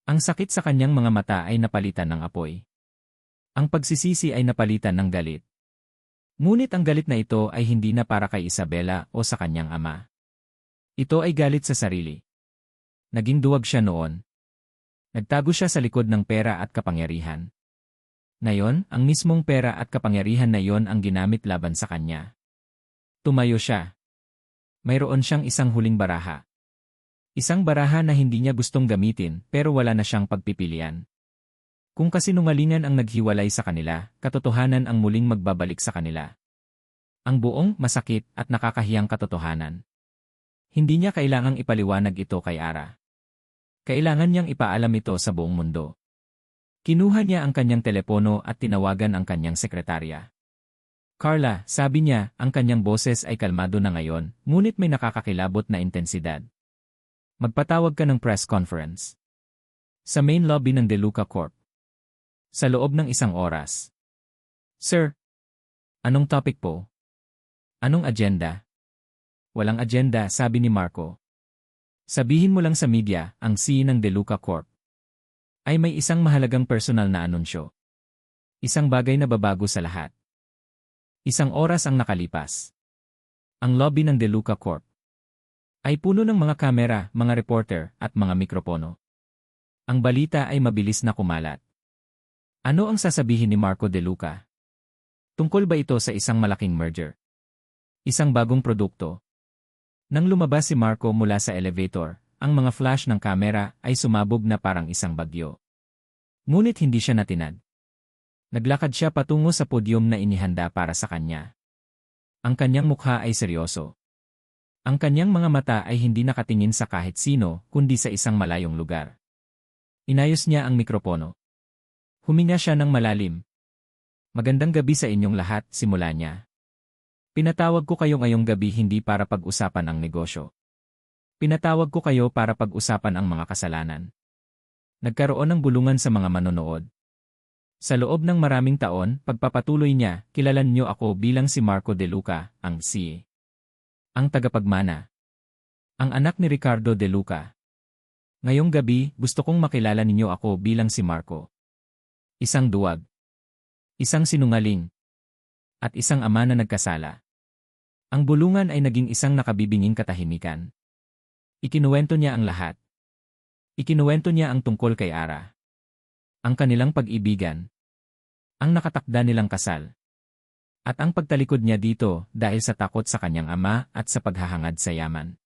A: Ang sakit sa kanyang mga mata ay napalitan ng apoy. Ang pagsisisi ay napalitan ng galit. Ngunit ang galit na ito ay hindi na para kay Isabela o sa kanyang ama. Ito ay galit sa sarili. Naging duwag siya noon. Nagtago siya sa likod ng pera at kapangyarihan. Ngayon, ang mismong pera at kapangyarihan na iyon ang ginamit laban sa kanya. Tumayo siya. Mayroon siyang isang huling baraha. Isang baraha na hindi niya gustong gamitin pero wala na siyang pagpipilian. Kung kasinungalingan ang naghiwalay sa kanila, katotohanan ang muling magbabalik sa kanila. Ang buong, masakit at nakakahiyang katotohanan. Hindi niya kailangang ipaliwanag ito kay Ara. Kailangan niyang ipaalam ito sa buong mundo. Kinuha niya ang kanyang telepono at tinawagan ang kanyang sekretarya. Carla, sabi niya, ang kanyang boses ay kalmado na ngayon, ngunit may nakakakilabot na intensidad. Magpatawag ka ng press conference. Sa main lobby ng DeLuca Corp. Sa loob ng 1 oras. Sir, anong topic po? Anong agenda? Walang agenda, sabi ni Marco. Sabihin mo lang sa media, ang CEO ng DeLuca Corp. Ay may isang mahalagang personal na anunsyo. Isang bagay na babago sa lahat. 1 oras ang nakalipas. Ang lobby ng DeLuca Corp. Ay puno ng mga kamera, mga reporter, at mga mikropono. Ang balita ay mabilis na kumalat. Ano ang sasabihin ni Marco DeLuca? Tungkol ba ito sa isang malaking merger? Isang bagong produkto? Nang lumabas si Marco mula sa elevator, ang mga flash ng kamera ay sumabog na parang isang bagyo. Ngunit hindi siya natinag. Naglakad siya patungo sa podyum na inihanda para sa kanya. Ang kanyang mukha ay seryoso. Ang kanyang mga mata ay hindi nakatingin sa kahit sino, kundi sa isang malayong lugar. Inayos niya ang mikropono. Huminga siya ng malalim. Magandang gabi sa inyong lahat, simula niya. Pinatawag ko kayo ngayong gabi hindi para pag-usapan ang negosyo. Pinatawag ko kayo para pag-usapan ang mga kasalanan. Nagkaroon ng bulungan sa mga manonood. Sa loob ng maraming taon, pagpapatuloy niya, kilalan niyo ako bilang si Marco DeLuca, ang CEO. Ang tagapagmana. Ang anak ni Ricardo DeLuca. Ngayong gabi, gusto kong makilala ninyo ako bilang si Marco. Isang duwag. Isang sinungaling. At isang ama na nagkasala. Ang bulungan ay naging isang nakabibinging katahimikan. Ikinuwento niya ang lahat. Ikinuwento niya ang tungkol kay Ara. Ang kanilang pag-ibigan. Ang nakatakda nilang kasal. At ang pagtalikod niya dito dahil sa takot sa kanyang ama at sa paghahangad sa yaman.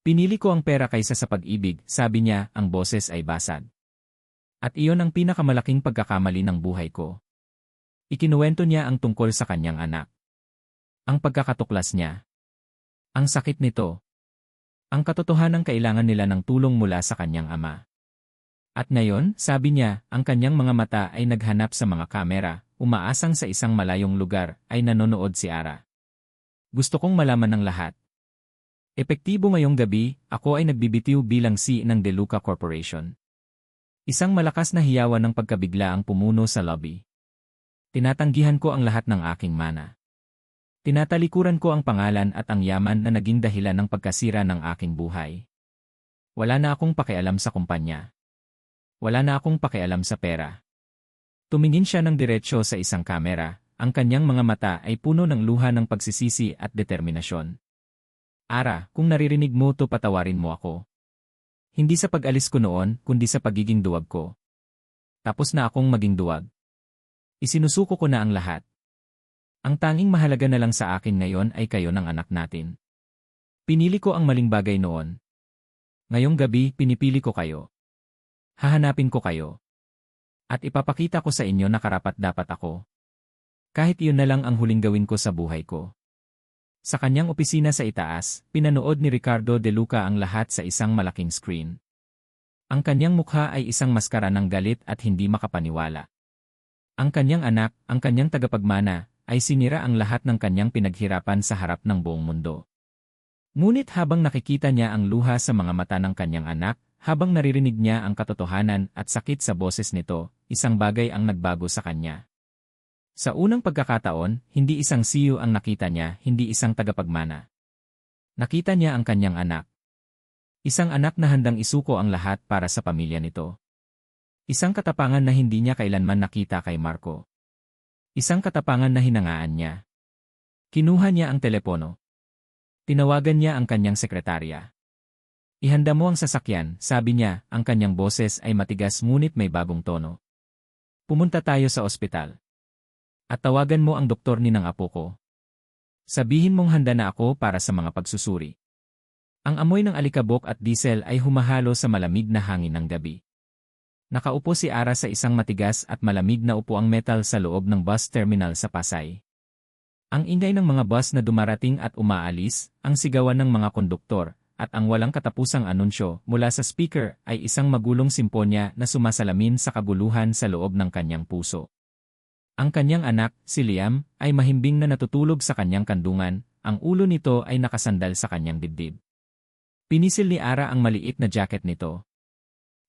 A: Pinili ko ang pera kaysa sa pag-ibig, sabi niya, ang boses ay basag. At iyon ang pinakamalaking pagkakamali ng buhay ko. Ikinuwento niya ang tungkol sa kanyang anak. Ang pagkakatuklas niya. Ang sakit nito. Ang katotohanan kailangan nila ng tulong mula sa kanyang ama. At ngayon, sabi niya, ang kanyang mga mata ay naghanap sa mga kamera, umaasang sa isang malayong lugar, ay nanonood si Ara. Gusto kong malaman ng lahat. Epektibo ngayong gabi, ako ay nagbibitiw bilang CEO ng DeLuca Corporation. Isang malakas na hiyawan ng pagkabigla ang pumuno sa lobby. Tinatanggihan ko ang lahat ng aking mana. Tinatalikuran ko ang pangalan at ang yaman na naging dahilan ng pagkasira ng aking buhay. Wala na akong pakialam sa kumpanya. Wala na akong pakialam sa pera. Tumingin siya ng diretsyo sa isang kamera, ang kanyang mga mata ay puno ng luha ng pagsisisi at determinasyon. Ara, kung naririnig mo to patawarin mo ako. Hindi sa pag-alis ko noon, kundi sa pagiging duwag ko. Tapos na akong maging duwag. Isinusuko ko na ang lahat. Ang tanging mahalaga na lang sa akin ngayon ay kayo ng anak natin. Pinili ko ang maling bagay noon. Ngayong gabi, pinipili ko kayo. Hahanapin ko kayo. At ipapakita ko sa inyo na karapat-dapat ako. Kahit iyon na lang ang huling gawin ko sa buhay ko. Sa kanyang opisina sa itaas, pinanood ni Ricardo DeLuca ang lahat sa isang malaking screen. Ang kanyang mukha ay isang maskara ng galit at hindi makapaniwala. Ang kanyang anak, ang kanyang tagapagmana, ay sinira ang lahat ng kanyang pinaghirapan sa harap ng buong mundo. Ngunit habang nakikita niya ang luha sa mga mata ng kanyang anak, habang naririnig niya ang katotohanan at sakit sa boses nito, isang bagay ang nagbago sa kanya. Sa unang pagkakataon, hindi isang CEO ang nakita niya, hindi isang tagapagmana. Nakita niya ang kanyang anak. Isang anak na handang isuko ang lahat para sa pamilya nito. Isang katapangan na hindi niya kailanman nakita kay Marco. Isang katapangan na hinangaan niya. Kinuha niya ang telepono. Tinawagan niya ang kanyang sekretarya. Ihanda mo ang sasakyan, sabi niya, ang kanyang boses ay matigas ngunit may bagong tono. Pumunta tayo sa ospital. At tawagan mo ang doktor ni ng apo ko. Sabihin mong handa na ako para sa mga pagsusuri. Ang amoy ng alikabok at diesel ay humahalo sa malamig na hangin ng gabi. Nakaupo si Ara sa isang matigas at malamig na upuang metal sa loob ng bus terminal sa Pasay. Ang ingay ng mga bus na dumarating at umaalis, ang sigawan ng mga konduktor, at ang walang katapusang anunsyo mula sa speaker ay isang magulong simponya na sumasalamin sa kaguluhan sa loob ng kanyang puso. Ang kanyang anak, si Liam, ay mahimbing na natutulog sa kanyang kandungan, ang ulo nito ay nakasandal sa kanyang dibdib. Pinisil ni Ara ang maliit na jacket nito.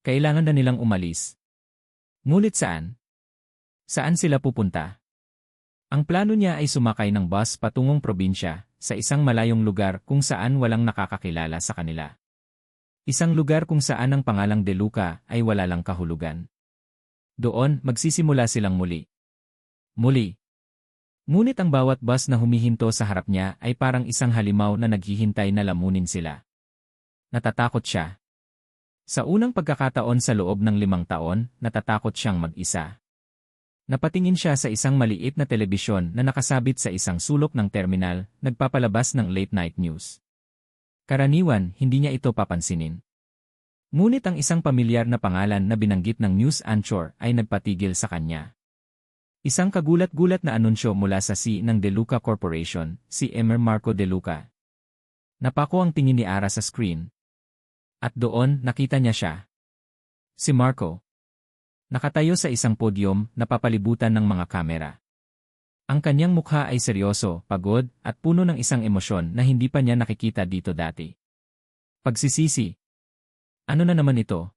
A: Kailangan na nilang umalis. Ngunit saan? Saan sila pupunta? Ang plano niya ay sumakay ng bus patungong probinsya, sa isang malayong lugar kung saan walang nakakakilala sa kanila. Isang lugar kung saan ang pangalang DeLuca ay wala lang kahulugan. Doon, magsisimula silang muli. Muli. Ngunit ang bawat bus na humihinto sa harap niya ay parang isang halimaw na naghihintay na lamunin sila. Natatakot siya. Sa unang pagkakataon sa loob ng 5 taon, natatakot siyang mag-isa. Napatingin siya sa isang maliit na telebisyon na nakasabit sa isang sulok ng terminal, nagpapalabas ng late-night news. Karaniwan, hindi niya ito papansinin. Ngunit ang isang pamilyar na pangalan na binanggit ng news anchor ay nagpatigil sa kanya. Isang kagulat-gulat na anunsyo mula sa CEO ng DeLuca Corporation, si Emer Marco DeLuca. Napako ang tingin ni Ara sa screen. At doon, nakita niya siya. Si Marco. Nakatayo sa isang podyum, napapalibutan ng mga kamera. Ang kanyang mukha ay seryoso, pagod, at puno ng isang emosyon na hindi pa niya nakikita dito dati. Pagsisisi. Ano na naman ito?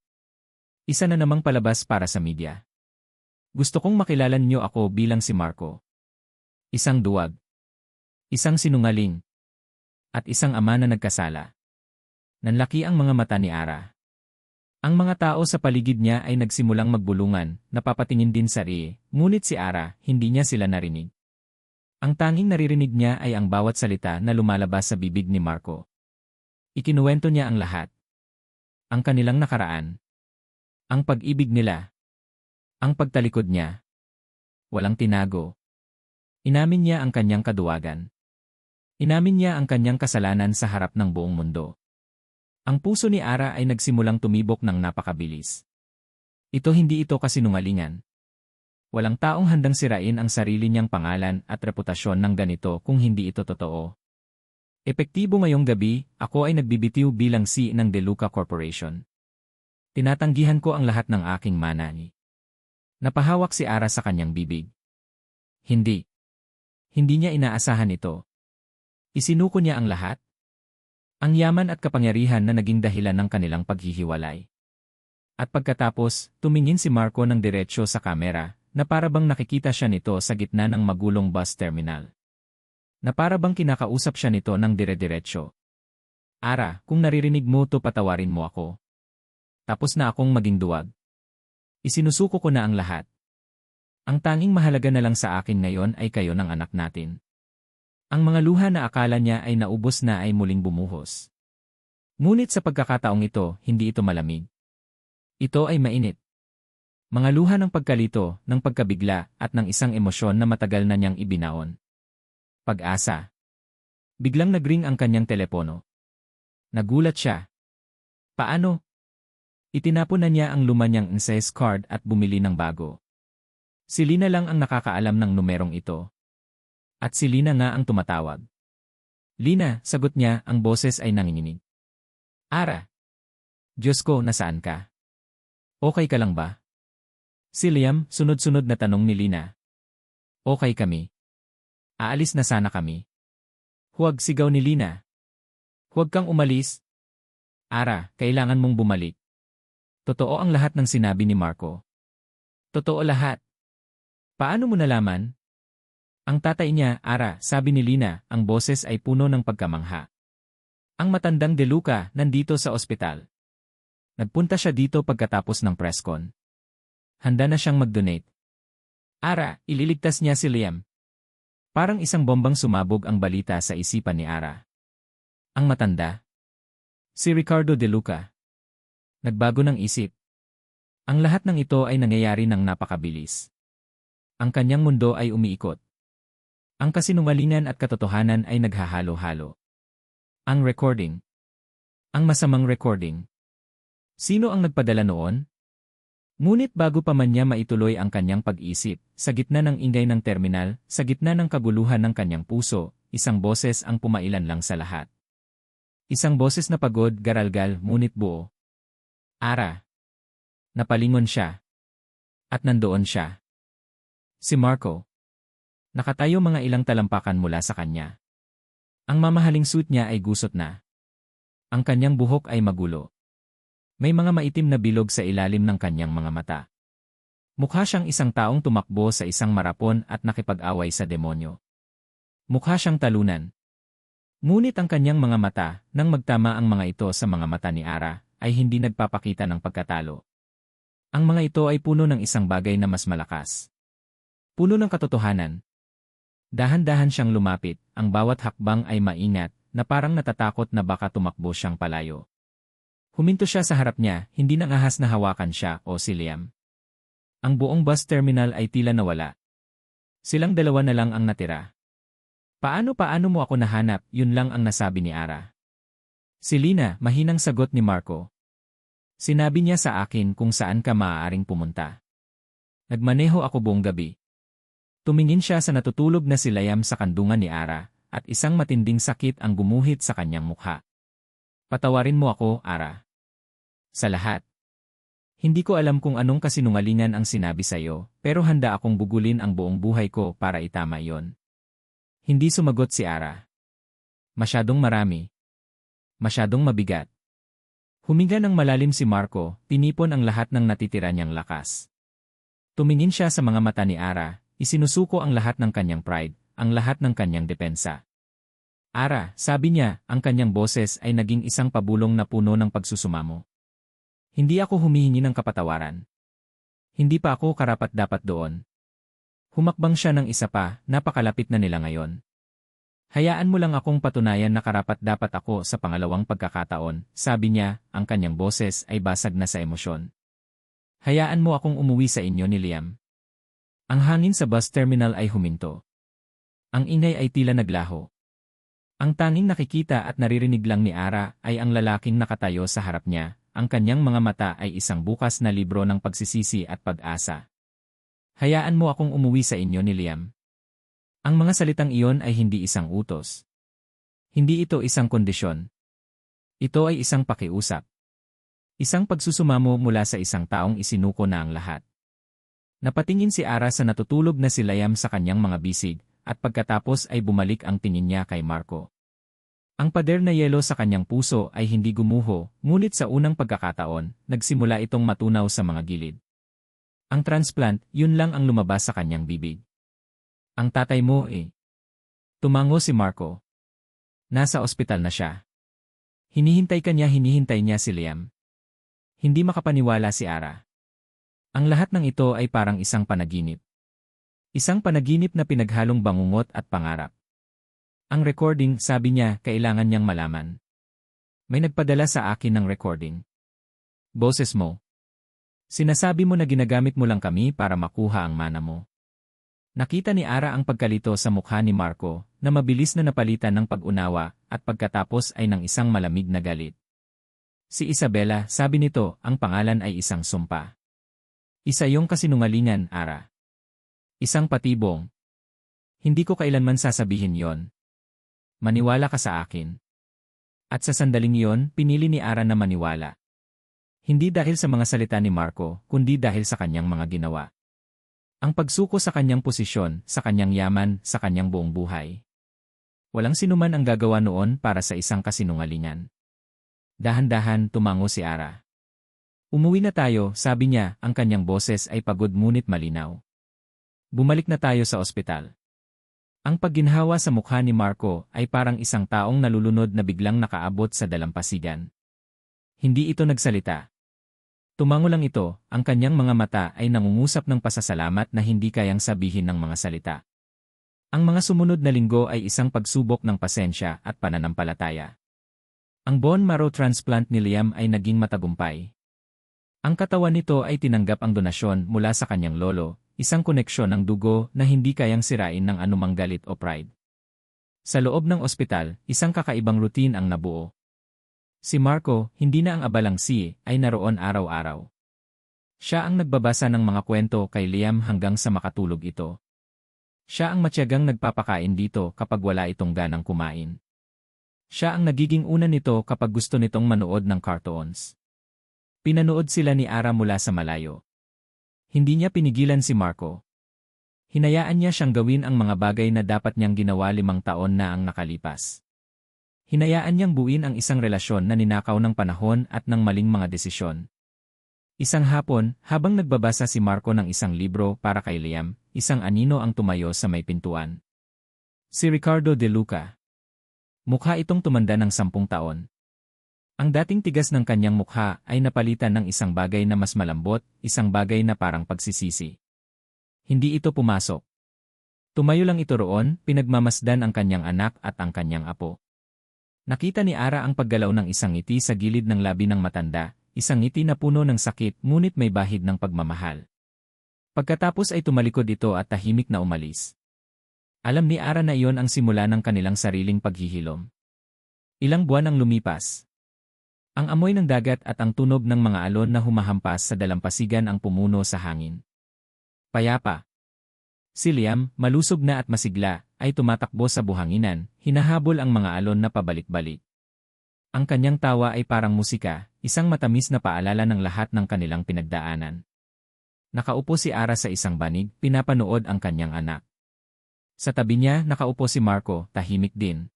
A: Isa na namang palabas para sa media. Gusto kong makilala niyo ako bilang si Marco. Isang duwag. Isang sinungaling. At isang ama na nagkasala. Nanlaki ang mga mata ni Ara. Ang mga tao sa paligid niya ay nagsimulang magbulungan, napapatingin din sa Rie, ngunit si Ara, hindi niya sila narinig. Ang tanging naririnig niya ay ang bawat salita na lumalabas sa bibig ni Marco. Ikinuwento niya ang lahat. Ang kanilang nakaraan. Ang pag-ibig nila. Ang pagtalikod niya. Walang tinago. Inamin niya ang kanyang kaduwagan. Inamin niya ang kanyang kasalanan sa harap ng buong mundo. Ang puso ni Ara ay nagsimulang tumibok ng napakabilis. Hindi ito kasinungalingan. Walang taong handang sirain ang sarili niyang pangalan at reputasyon ng ganito kung hindi ito totoo. Epektibo ngayong gabi, ako ay nagbibitiw bilang CEO ng DeLuca Corporation. Tinatanggihan ko ang lahat ng aking manani. Napahawak si Ara sa kanyang bibig. Hindi. Hindi niya inaasahan ito. Isinuko niya ang lahat. Ang yaman at kapangyarihan na naging dahilan ng kanilang paghihiwalay. At pagkatapos, tumingin si Marco ng diretsyo sa kamera, na parabang nakikita siya nito sa gitna ng magulong bus terminal. Na parabang kinakausap siya nito ng dire-diretsyo. Ara, kung naririnig mo to, patawarin mo ako. Tapos na akong maging duwag. Isinusuko ko na ang lahat. Ang tanging mahalaga na lang sa akin ngayon ay kayo ng anak natin. Ang mga luha na akala niya ay naubos na ay muling bumuhos. Ngunit sa pagkakataong ito, hindi ito malamig. Ito ay mainit. Mga luha ng pagkalito, ng pagkabigla, at ng isang emosyon na matagal na niyang ibinaon. Pag-asa. Biglang nagring ang kanyang telepono. Nagulat siya. Paano? Itinapon na niya ang luma niyang NSS card at bumili ng bago. Si Lina lang ang nakakaalam ng numerong ito. At si Lina nga ang tumatawag. Lina, sagot niya, ang boses ay nanginginig. Ara. Diyos ko, nasaan ka? Okay ka lang ba? Si Liam, sunod-sunod na tanong ni Lina. Okay kami. Aalis na sana kami. Huwag, sigaw ni Lina. Huwag kang umalis. Ara, kailangan mong bumalik. Totoo ang lahat ng sinabi ni Marco. Totoo lahat. Paano mo nalaman? Ang tatay niya, Ara, sabi ni Lina, ang boses ay puno ng pagkamangha. Ang matandang DeLuca nandito sa ospital. Nagpunta siya dito pagkatapos ng presscon. Handa na siyang mag-donate. Ara, ililigtas niya si Liam. Parang isang bombang sumabog ang balita sa isipan ni Ara. Ang matanda? Si Ricardo DeLuca. Nagbago ng isip. Ang lahat ng ito ay nangyayari ng napakabilis. Ang kanyang mundo ay umiikot. Ang kasinungalingan at katotohanan ay naghahalo-halo. Ang recording. Ang masamang recording. Sino ang nagpadala noon? Ngunit bago pa man niya maituloy ang kanyang pag-isip, sa gitna ng ingay ng terminal, sa gitna ng kaguluhan ng kanyang puso, isang boses ang pumailan lang sa lahat. Isang boses na pagod, garalgal, ngunit buo. Ara. Napalingon siya. At nandoon siya. Si Marco. Nakatayo mga ilang talampakan mula sa kanya. Ang mamahaling suit niya ay gusot na. Ang kanyang buhok ay magulo. May mga maitim na bilog sa ilalim ng kanyang mga mata. Mukha siyang isang taong tumakbo sa isang marapon at nakipag-away sa demonyo. Mukha siyang talunan. Ngunit ang kanyang mga mata, nang magtama ang mga ito sa mga mata ni Ara, ay hindi nagpapakita ng pagkatalo. Ang mga ito ay puno ng isang bagay na mas malakas. Puno ng katotohanan. Dahan-dahan siyang lumapit, ang bawat hakbang ay maingat, na parang natatakot na baka tumakbo siyang palayo. Huminto siya sa harap niya, hindi nang ahas na hawakan siya o si Liam. Ang buong bus terminal ay tila nawala. Silang dalawa na lang ang natira. Paano mo ako nahanap, yun lang ang nasabi ni Ara. Si Lina, mahinang sagot ni Marco. Sinabi niya sa akin kung saan ka maaaring pumunta. Nagmaneho ako buong gabi. Tumingin siya sa natutulog na si Liam sa kandungan ni Ara, at isang matinding sakit ang gumuhit sa kanyang mukha. Patawarin mo ako, Ara. Sa lahat. Hindi ko alam kung anong kasinungalingan ang sinabi sa'yo, pero handa akong bugulin ang buong buhay ko para itama iyon. Hindi sumagot si Ara. Masyadong marami. Masyadong mabigat. Huminga ng malalim si Marco, tinipon ang lahat ng natitira niyang lakas. Tumingin siya sa mga mata ni Ara, isinusuko ang lahat ng kanyang pride, ang lahat ng kanyang depensa. Ara, sabi niya, ang kanyang boses ay naging isang pabulong na puno ng pagsusumamo. Hindi ako humihingi ng kapatawaran. Hindi pa ako karapat-dapat doon. Humakbang siya ng isa pa, napakalapit na nila ngayon. Hayaan mo lang akong patunayan na karapat-dapat ako sa pangalawang pagkakataon, sabi niya, ang kanyang boses ay basag na sa emosyon. Hayaan mo akong umuwi sa inyo ni Liam. Ang hangin sa bus terminal ay huminto. Ang ingay ay tila naglaho. Ang tanging nakikita at naririnig lang ni Ara ay ang lalaking nakatayo sa harap niya, ang kanyang mga mata ay isang bukas na libro ng pagsisisi at pag-asa. Hayaan mo akong umuwi sa inyo ni Liam. Ang mga salitang iyon ay hindi isang utos. Hindi ito isang kondisyon. Ito ay isang pakiusap. Isang pagsusumamo mula sa isang taong isinuko na ang lahat. Napatingin si Ara sa natutulog na si Liam sa kanyang mga bisig, at pagkatapos ay bumalik ang tingin niya kay Marco. Ang pader na yelo sa kanyang puso ay hindi gumuho, ngunit sa unang pagkakataon, nagsimula itong matunaw sa mga gilid. Ang transplant, yun lang ang lumabas sa kanyang bibig. Ang tatay mo eh. Tumango si Marco. Nasa ospital na siya. Hinihintay niya si Liam. Hindi makapaniwala si Ara. Ang lahat ng ito ay parang isang panaginip. Isang panaginip na pinaghalong bangungot at pangarap. Ang recording, sabi niya, kailangan niyang malaman. May nagpadala sa akin ng recording. Boses mo. Sinasabi mo na ginagamit mo lang kami para makuha ang mana mo. Nakita ni Ara ang pagkalito sa mukha ni Marco, na mabilis na napalitan ng pag-unawa, at pagkatapos ay ng isang malamig na galit. Si Isabela, sabi nito, ang pangalan ay isang sumpa. Isa yung kasinungalingan, Ara. Isang patibong. Hindi ko kailanman sasabihin yon. Maniwala ka sa akin. At sa sandaling yon, pinili ni Ara na maniwala. Hindi dahil sa mga salita ni Marco, kundi dahil sa kanyang mga ginawa. Ang pagsuko sa kanyang posisyon, sa kanyang yaman, sa kanyang buong buhay. Walang sinuman ang gagawa noon para sa isang kasinungalingan. Dahan-dahan tumango si Ara. Umuwi na tayo, sabi niya, ang kanyang boses ay pagod ngunit malinaw. Bumalik na tayo sa ospital. Ang pagginhawa sa mukha ni Marco ay parang isang taong nalulunod na biglang nakaabot sa dalampasigan. Hindi ito nagsalita. Tumango lang ito, ang kanyang mga mata ay nangungusap ng pasasalamat na hindi kayang sabihin ng mga salita. Ang mga sumunod na linggo ay isang pagsubok ng pasensya at pananampalataya. Ang bone marrow transplant ni Liam ay naging matagumpay. Ang katawan nito ay tinanggap ang donasyon mula sa kanyang lolo, isang koneksyon ng dugo na hindi kayang sirain ng anumang galit o pride. Sa loob ng ospital, isang kakaibang routine ang nabuo. Si Marco, hindi na ang abalang ay naroon araw-araw. Siya ang nagbabasa ng mga kwento kay Liam hanggang sa makatulog ito. Siya ang matyagang nagpapakain dito kapag wala itong ganang kumain. Siya ang nagiging una nito kapag gusto nitong manood ng cartoons. Pinanood sila ni Ara mula sa malayo. Hindi niya pinigilan si Marco. Hinayaan niya siyang gawin ang mga bagay na dapat niyang ginawa 5 taon na ang nakalipas. Hinayaan niyang buuin ang isang relasyon na ninakaw ng panahon at ng maling mga desisyon. Isang hapon, habang nagbabasa si Marco ng isang libro para kay Liam, isang anino ang tumayo sa may pintuan. Si Ricardo De Luca. Mukha itong tumanda ng 10 taon. Ang dating tigas ng kanyang mukha ay napalitan ng isang bagay na mas malambot, isang bagay na parang pagsisisi. Hindi ito pumasok. Tumayo lang ito roon, pinagmamasdan ang kanyang anak at ang kanyang apo. Nakita ni Ara ang paggalaw ng isang ngiti sa gilid ng labi ng matanda, isang ngiti na puno ng sakit ngunit may bahid ng pagmamahal. Pagkatapos ay tumalikod ito at tahimik na umalis. Alam ni Ara na iyon ang simula ng kanilang sariling paghihilom. Ilang buwan ang lumipas. Ang amoy ng dagat at ang tunog ng mga alon na humahampas sa dalampasigan ang pumuno sa hangin. Payapa. Si Liam, malusog na at masigla, ay tumatakbo sa buhanginan, hinahabol ang mga alon na pabalik-balik. Ang kanyang tawa ay parang musika, isang matamis na paalala ng lahat ng kanilang pinagdaanan. Nakaupo si Ara sa isang banig, pinapanood ang kanyang anak. Sa tabi niya, nakaupo si Marco, tahimik din.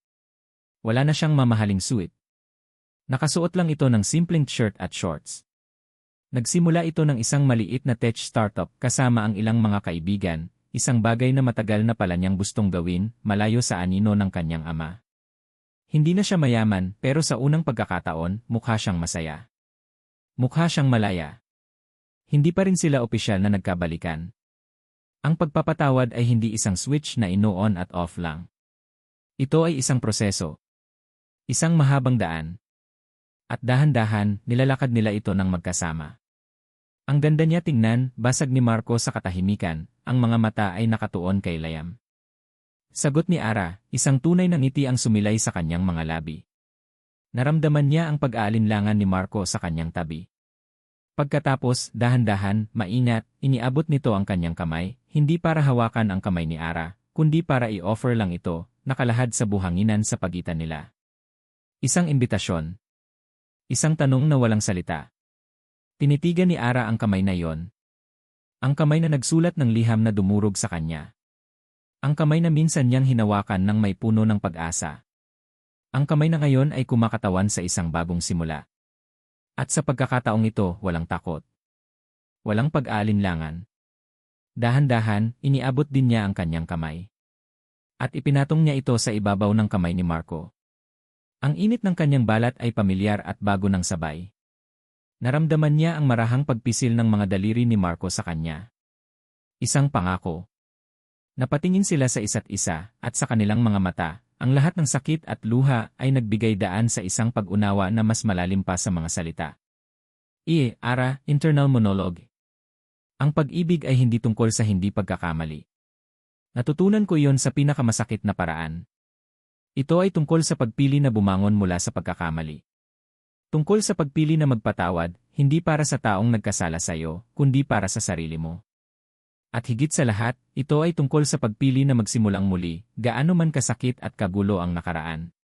A: Wala na siyang mamahaling suit. Nakasuot lang ito ng simpleng shirt at shorts. Nagsimula ito ng isang maliit na tech startup kasama ang ilang mga kaibigan, isang bagay na matagal na pala niyang gustong gawin, malayo sa anino ng kanyang ama. Hindi na siya mayaman, pero sa unang pagkakataon, mukha siyang masaya. Mukha siyang malaya. Hindi pa rin sila opisyal na nagkabalikan. Ang pagpapatawad ay hindi isang switch na ino-on at off lang. Ito ay isang proseso. Isang mahabang daan. At dahan-dahan, nilalakad nila ito ng magkasama. Ang ganda niya tingnan, basag ni Marco sa katahimikan, ang mga mata ay nakatuon kay Liam. Sagot ni Ara, isang tunay na ngiti ang sumilay sa kanyang mga labi. Naramdaman niya ang pag-aalinlangan ni Marco sa kanyang tabi. Pagkatapos, dahan-dahan, maingat, iniabot nito ang kanyang kamay, hindi para hawakan ang kamay ni Ara, kundi para i-offer lang ito, nakalahad sa buhanginan sa pagitan nila. Isang imbitasyon. Isang tanong na walang salita. Tinitigan ni Ara ang kamay na yon. Ang kamay na nagsulat ng liham na dumurog sa kanya. Ang kamay na minsan niyang hinawakan ng may puno ng pag-asa. Ang kamay na ngayon ay kumakatawan sa isang bagong simula. At sa pagkakataong ito, walang takot. Walang pag-aalinlangan. Dahan-dahan, iniabot din niya ang kanyang kamay. At ipinatong niya ito sa ibabaw ng kamay ni Marco. Ang init ng kanyang balat ay pamilyar at bago ng sabay. Naramdaman niya ang marahang pagpisil ng mga daliri ni Marco sa kanya. Isang pangako. Napatingin sila sa isa't isa, at sa kanilang mga mata, ang lahat ng sakit at luha ay nagbigay daan sa isang pag-unawa na mas malalim pa sa mga salita. Ara, internal monologue. Ang pag-ibig ay hindi tungkol sa hindi pagkakamali. Natutunan ko iyon sa pinakamasakit na paraan. Ito ay tungkol sa pagpili na bumangon mula sa pagkakamali. Tungkol sa pagpili na magpatawad, hindi para sa taong nagkasala sa iyo, kundi para sa sarili mo. At higit sa lahat, ito ay tungkol sa pagpili na magsimulang muli, gaano man kasakit at kagulo ang nakaraan.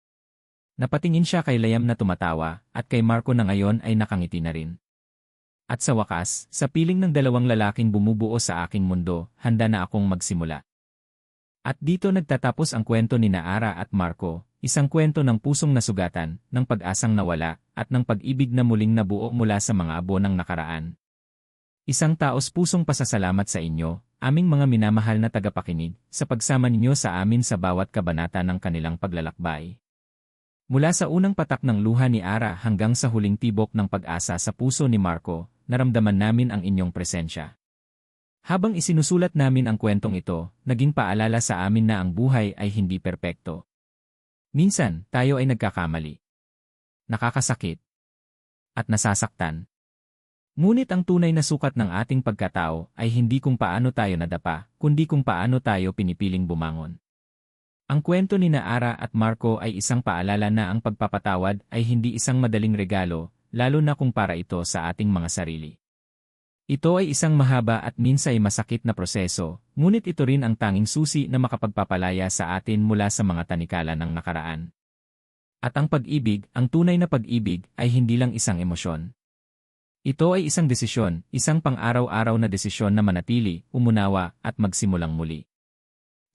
A: Napatingin siya kay Liam na tumatawa, at kay Marco na ngayon ay nakangiti na rin. At sa wakas, sa piling ng dalawang lalaking bumubuo sa aking mundo, handa na akong magsimula. At dito nagtatapos ang kwento ni Ara at Marco, isang kwento ng pusong nasugatan, ng pag-asang nawala, at ng pag-ibig na muling nabuo mula sa mga abo ng nakaraan. Isang taos-pusong pasasalamat sa inyo, aming mga minamahal na tagapakinig, sa pagsama ninyo sa amin sa bawat kabanata ng kanilang paglalakbay. Mula sa unang patak ng luha ni Ara hanggang sa huling tibok ng pag-asa sa puso ni Marco, naramdaman namin ang inyong presensya. Habang isinusulat namin ang kwentong ito, naging paalala sa amin na ang buhay ay hindi perpekto. Minsan, tayo ay nagkakamali. Nakakasakit. At nasasaktan. Ngunit ang tunay na sukat ng ating pagkatao ay hindi kung paano tayo nadapa, kundi kung paano tayo pinipiling bumangon. Ang kwento ni Ara at Marco ay isang paalala na ang pagpapatawad ay hindi isang madaling regalo, lalo na kung para ito sa ating mga sarili. Ito ay isang mahaba at minsay masakit na proseso, ngunit ito rin ang tanging susi na makapagpapalaya sa atin mula sa mga tanikala ng nakaraan. At ang pag-ibig, ang tunay na pag-ibig, ay hindi lang isang emosyon. Ito ay isang desisyon, isang pang-araw-araw na desisyon na manatili, umunawa, at magsimulang muli.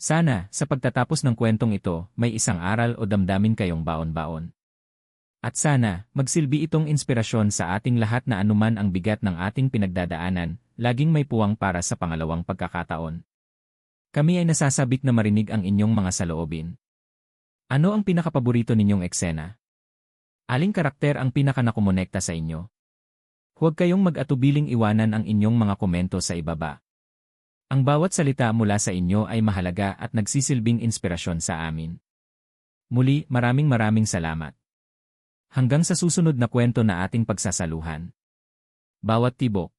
A: Sana, sa pagtatapos ng kwentong ito, may isang aral o damdamin kayong baon-baon. At sana, magsilbi itong inspirasyon sa ating lahat na anuman ang bigat ng ating pinagdadaanan, laging may puwang para sa pangalawang pagkakataon. Kami ay nasasabik na marinig ang inyong mga saloobin. Ano ang pinakapaborito ninyong eksena? Aling karakter ang pinaka-nakumonekta sa inyo? Huwag kayong mag-atubiling iwanan ang inyong mga komento sa ibaba. Ang bawat salita mula sa inyo ay mahalaga at nagsisilbing inspirasyon sa amin. Muli, maraming salamat. Hanggang sa susunod na kwento na ating pagsasaluhan. Bawat tibok.